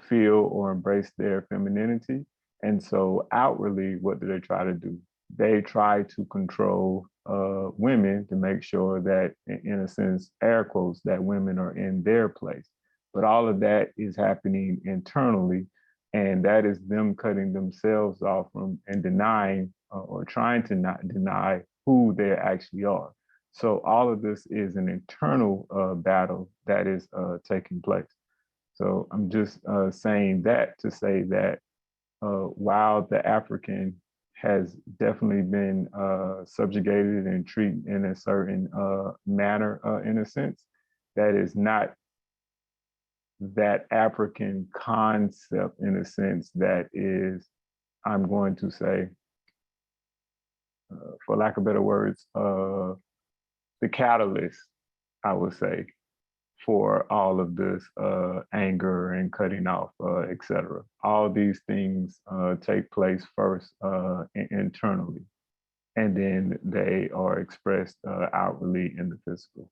feel or embrace their femininity. And so outwardly, what do they try to do? They try to control women to make sure that, in a sense, air quotes, that women are in their place. But all of that is happening internally, and that is them cutting themselves off from and denying or trying to not deny who they actually are. So all of this is an internal battle that is taking place. So I'm just saying that to say that while the African has definitely been subjugated and treated in a certain manner, in a sense, that is not that African concept, in a sense, that is, I'm going to say, for lack of better words, the catalyst, I would say, for all of this anger and cutting off, et cetera. All these things take place first internally, and then they are expressed outwardly in the physical.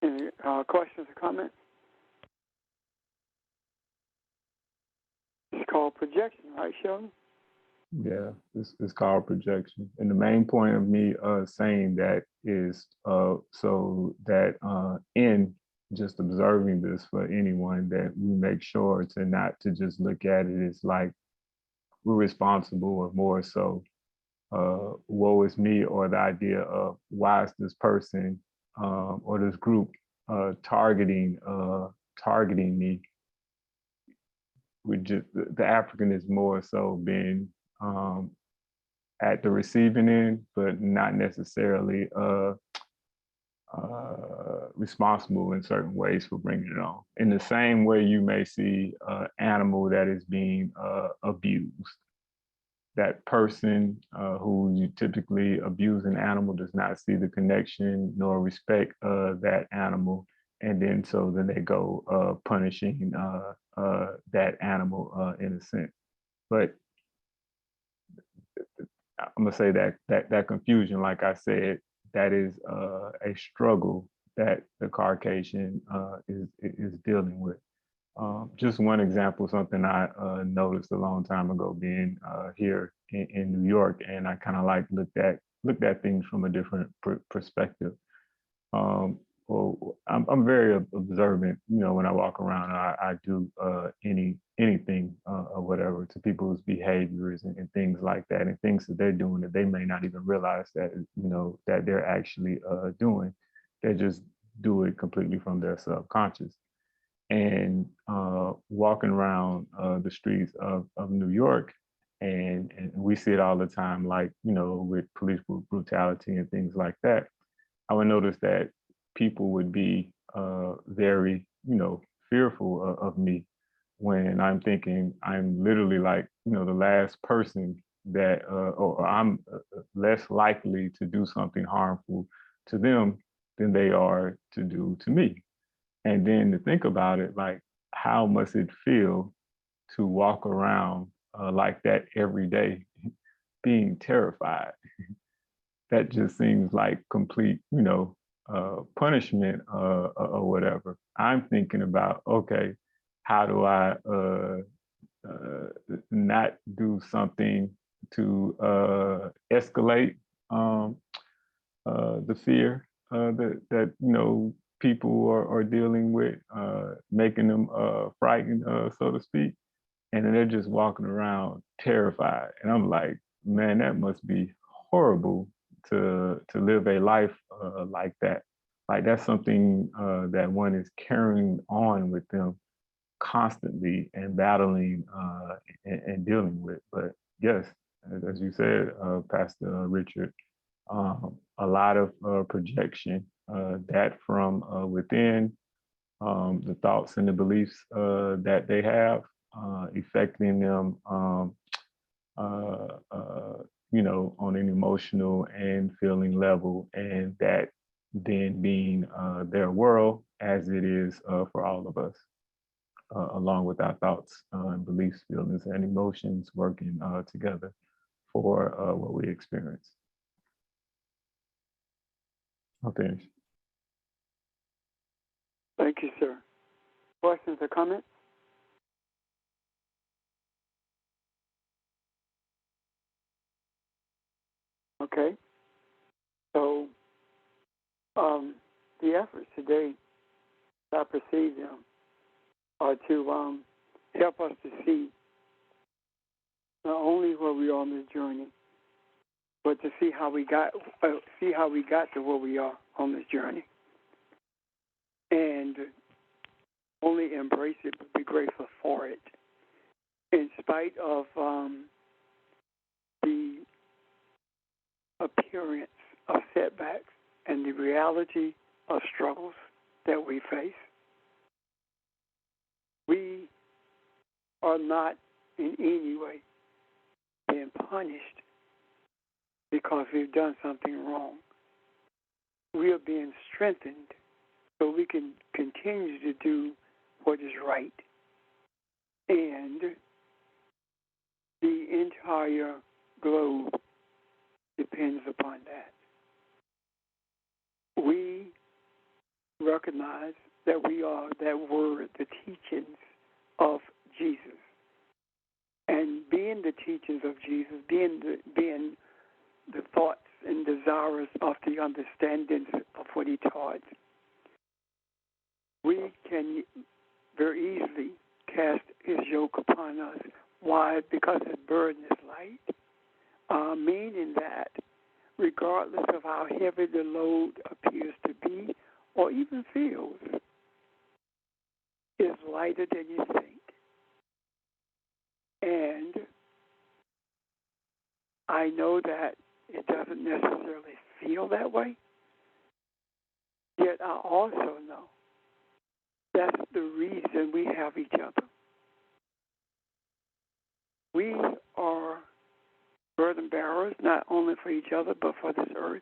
Any questions or comments? It's called projection, right, Sheldon?
Yeah, it's called projection. And the main point of me saying that is so that in just observing this for anyone, that we make sure to not to just look at it as like we're responsible, or more so woe is me, or the idea of why is this person or this group targeting me. We just, the African is more so being at the receiving end, but not necessarily responsible in certain ways for bringing it on. In the same way you may see an animal that is being abused, that person who you typically abuse an animal does not see the connection nor respect that animal, and then they go punishing that animal in a sense. But I'm gonna say that confusion, like I said, that is a struggle that the Caucasian is dealing with. Just one example, something I noticed a long time ago, being here in New York, and I kind of like looked at things from a different perspective. Well, I'm very observant. You know, when I walk around, I do anything or whatever to people's behaviors and things like that, and things that they're doing that they may not even realize that that they're actually doing. They just do it completely from their subconscious. And walking around the streets of New York, and we see it all the time, like with police brutality and things like that. I would notice that people would be very, fearful of me when I'm thinking I'm literally like, the last person that, or I'm less likely to do something harmful to them than they are to do to me. And then to think about it, like, how must it feel to walk around like that every day, being terrified? That just seems like complete, punishment or whatever. I'm thinking about, okay, how do I not do something to escalate the fear that people are dealing with, making them frightened, so to speak, and then they're just walking around terrified. And I'm like, man, that must be horrible to live a life like that. Like that's something that one is carrying on with them constantly and battling and dealing with. But yes, as you said, Pastor Richard, a lot of projection, that from within, the thoughts and the beliefs that they have, affecting them, on an emotional and feeling level, and that then being their world as it is for all of us, along with our thoughts and beliefs, feelings, and emotions working together for what we experience. I'll finish.
Thank you, sir. Questions or comments? Okay. So, the efforts today, as I perceive them, are to help us to see not only where we are on this journey, but to see how we got to where we are on this journey, and only embrace it, but be grateful for it, in spite of the appearance of setbacks and the reality of struggles that we face. We are not in any way being punished because we've done something wrong. We are being strengthened so we can continue to do what is right. And the entire globe depends upon that. We recognize that we are that word, the teachings of Jesus. And being the teachings of Jesus, being the thoughts and desires of the understandings of what he taught, we can very easily cast his yoke upon us. Why? Because his burden is light, meaning that regardless of how heavy the load appears to be or even feels, it's lighter than you think. And I know that it doesn't necessarily feel that way, yet I also know that's the reason we have each other. We are burden bearers, not only for each other, but for this earth.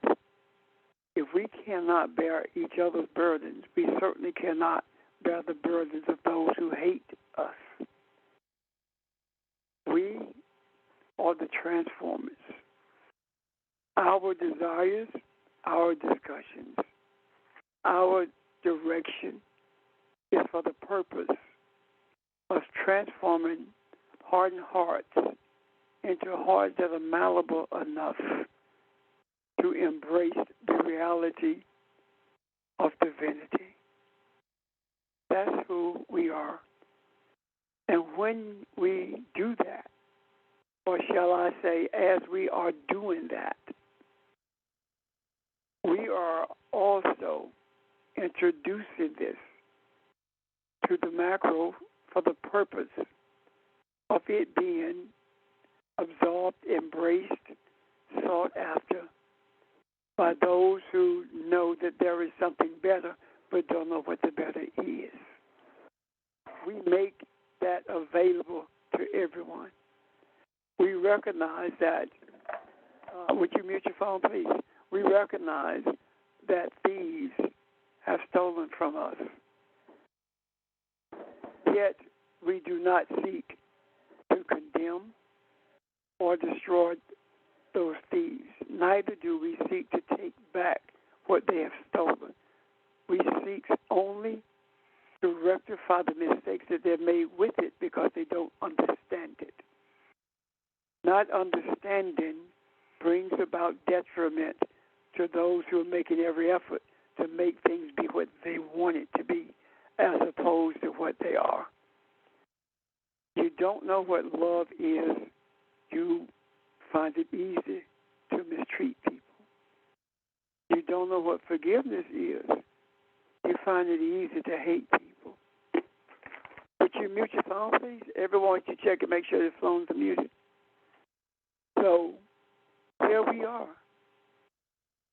If we cannot bear each other's burdens, we certainly cannot bear the burdens of those who hate us. We are the transformers. Our desires, our discussions, our direction is for the purpose of transforming hardened hearts into hearts that are malleable enough to embrace the reality of divinity. That's who we are. And when we do that, or shall I say, as we are doing that, we are also introducing this to the macro for the purpose of it being absorbed, embraced, sought after by those who know that there is something better but don't know what the better is. We make that available to everyone. We recognize that, would you mute your phone, please? We recognize that thieves have stolen from us. Yet we do not seek to condemn or destroy those thieves. Neither do we seek to take back what they have stolen. We seek only to rectify the mistakes that they've made with it because they don't understand it. Not understanding brings about detriment to those who are making every effort to make things be what they want it to be as opposed to what they are. You don't know what love is, you find it easy to mistreat people. You don't know what forgiveness is, you find it easy to hate people. Would you mute your phone, please? Everyone should check and make sure the phones are muted. So here we are,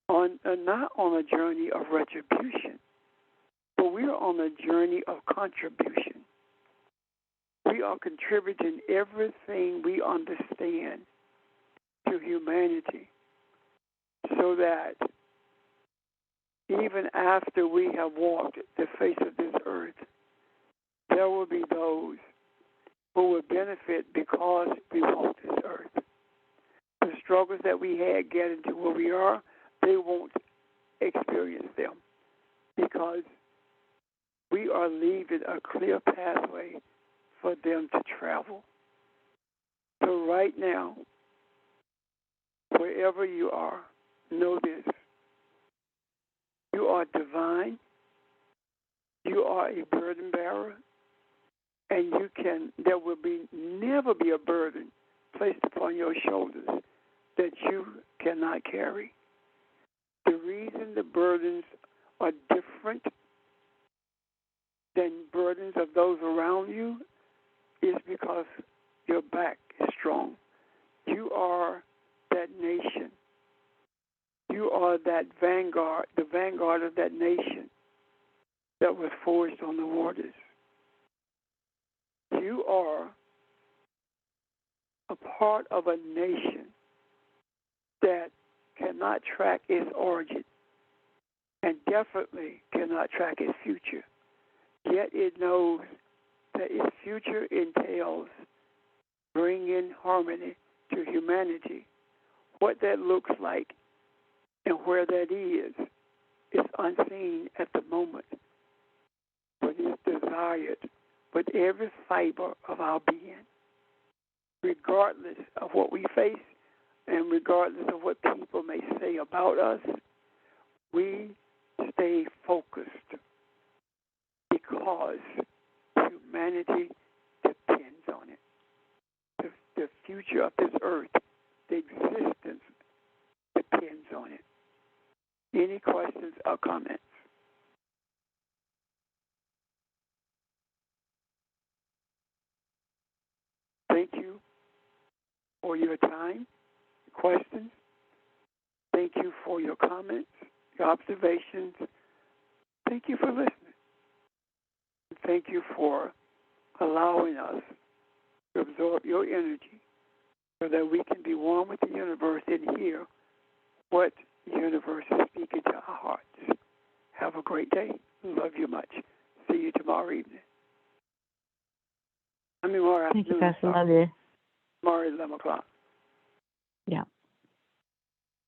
not on a journey of retribution, but we are on a journey of contribution. We are contributing everything we understand to humanity so that even after we have walked the face of this earth, there will be those who will benefit because we walked this earth. The struggles that we had getting to where we are, they won't experience them because we are leaving a clear pathway for them to travel. So right now, wherever you are, know this. You are divine. You are a burden bearer. And there will never be a burden placed upon your shoulders that you cannot carry. The reason the burdens are different than burdens of those around you is because your back is strong. You are that nation. You are that vanguard, the vanguard of that nation that was forged on the waters. You are a part of a nation that cannot track its origin and definitely cannot track its future. Yet it knows that its future entails bringing harmony to humanity. What that looks like and where that is unseen at the moment, but is desired with every fiber of our being, regardless of what we face and regardless of what people may say about us. We stay focused because humanity depends on it. The future of this earth, the existence depends on it. Any questions or comments? Thank you for your time, questions. Thank you for your comments, your observations. Thank you for listening. Thank you for allowing us to absorb your energy so that we can be one with the universe and hear what the universe is speaking to our hearts. Have a great day. Love you much. See you tomorrow evening. Tomorrow
Thank you,
afternoon.
Pastor. Love you.
Tomorrow at 11 o'clock.
Yeah.